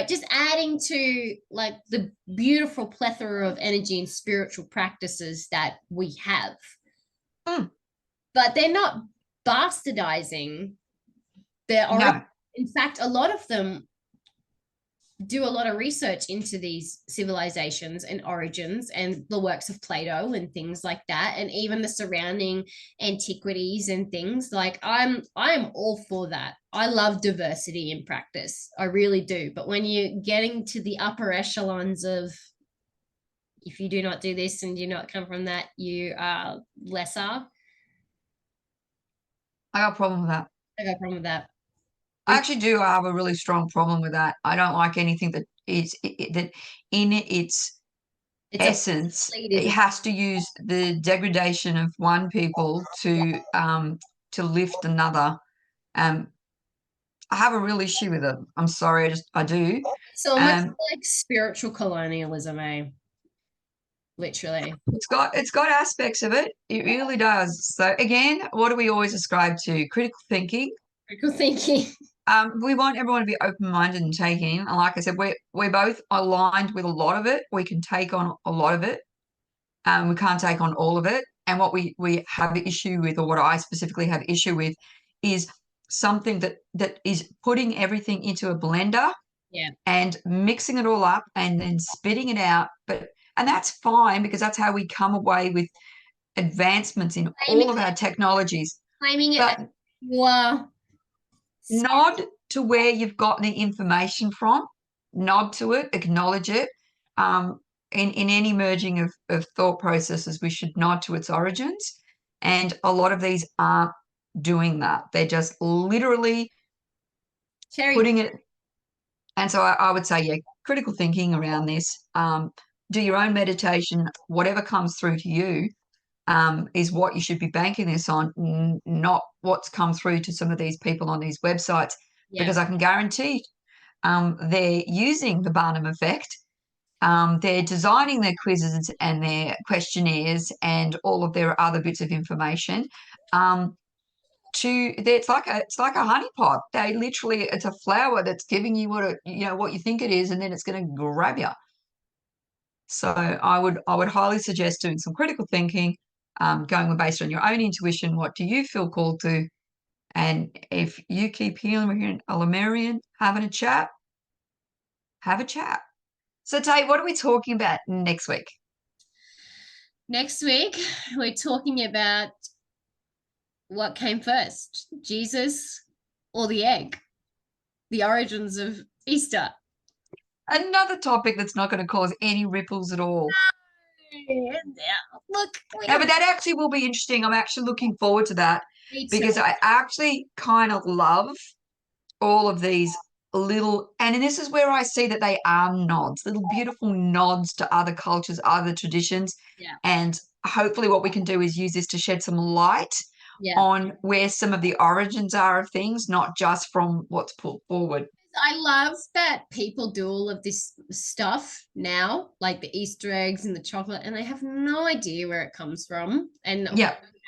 just adding to like the beautiful plethora of energy and spiritual practices that we have. Mm. But they're not bastardizing their origin. No. In fact, a lot of them do a lot of research into these civilizations and origins and the works of Plato and things like that, and even the surrounding antiquities and things. Like I'm all for that. I love diversity in practice. I really do. But when you're getting to the upper echelons of, if you do not do this and do not come from that, you are lesser. I got a problem with that. I got a problem with that. I actually do have a really strong problem with that. I don't like anything that is that in its It's a essence, it elitism. has to use the degradation of one people to lift another. Um, I have a real issue with it. I'm sorry, I do. It's almost Um, like spiritual colonialism, eh? Literally. it's got aspects of it. It really does. So again, what do we always ascribe to? Critical thinking. Critical thinking. We want everyone to be open-minded and taking. And like I said, we're both aligned with a lot of it. We can take on a lot of it. We can't take on all of it. And what we have issue with, or what I specifically have issue with, is something that is putting everything into a blender, Yeah. and mixing it all up and then spitting it out. And that's fine, because that's how we come away with advancements in all of our technologies. Claiming it as But pure. nod to where you've got the information from, nod to it, acknowledge it. In any merging of thought processes, we should nod to its origins. And a lot of these aren't doing that. They're just literally putting it. And so I would say, yeah, critical thinking around this. Do your own meditation. Whatever comes through to you is what you should be banking this on, not what's come through to some of these people on these websites, because I can guarantee they're using the Barnum effect. They're designing their quizzes and their questionnaires and all of their other bits of information. It's like a honeypot. They literally, it's a flower that's giving you what you think it is, and then it's going to grab you. So I would highly suggest doing some critical thinking, going based on your own intuition. What do you feel called to? And if you keep hearing a Lemurian, having a chat, have a chat. So Tay, what are we talking about next week? Next week, we're talking about what came first, Jesus or the egg, the origins of Easter. Another topic that's not going to cause any ripples at all. Look, No, but that actually will be interesting. I'm actually looking forward to that, because I actually kind of love all of these little, and this is where I see that they are nods, little beautiful nods to other cultures, other traditions. Yeah. And hopefully what we can do is use this to shed some light on where some of the origins are of things, not just from what's put forward. I love that people do all of this stuff now, like the Easter eggs and the chocolate, and they have no idea where it comes from and what the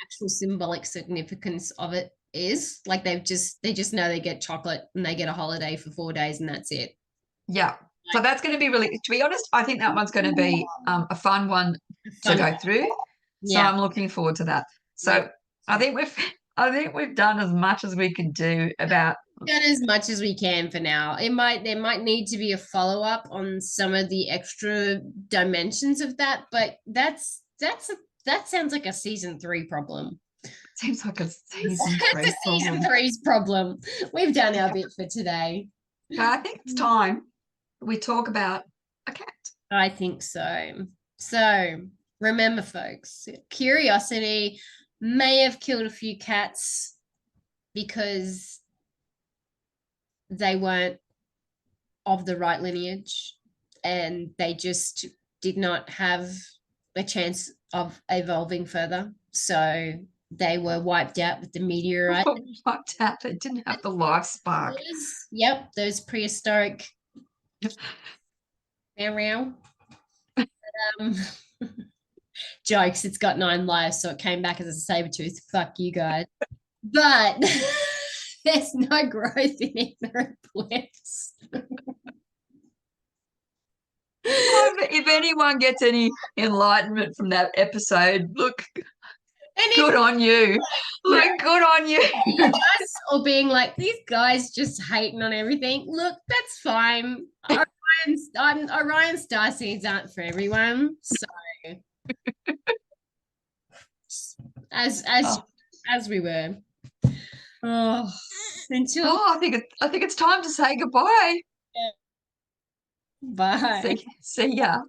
actual symbolic significance of it is. Like they just know they get chocolate and they get a holiday for 4 days and that's it. Yeah. So that's going to be really, to be honest, I think that one's going to be a fun one to go through. So I'm looking forward to that. So I think we've done as much as we can do about. Done as much as we can for now. There might need to be a follow-up on some of the extra dimensions of that, but that sounds like a season 3 problem. Seems like a season 3 That's a season 3's problem. We've done our bit for today. I think it's time we talk about a cat. I think so. So remember, folks, curiosity, may have killed a few cats because they weren't of the right lineage and they just did not have a chance of evolving further. So they were wiped out with the meteorite. Wiped out. They didn't have the life spark. Yep, those prehistoric meow. Um, jokes, it's got 9 lives, so it came back as a saber tooth. Fuck you guys. But there's no growth in ignorant bliss. If anyone gets any enlightenment from that episode, look, good on you. Look, good on you. Or being like, these guys just hating on everything. Look, that's fine. Orion star seeds aren't for everyone. So as we were. Oh, I think it's time to say goodbye. Bye. See ya.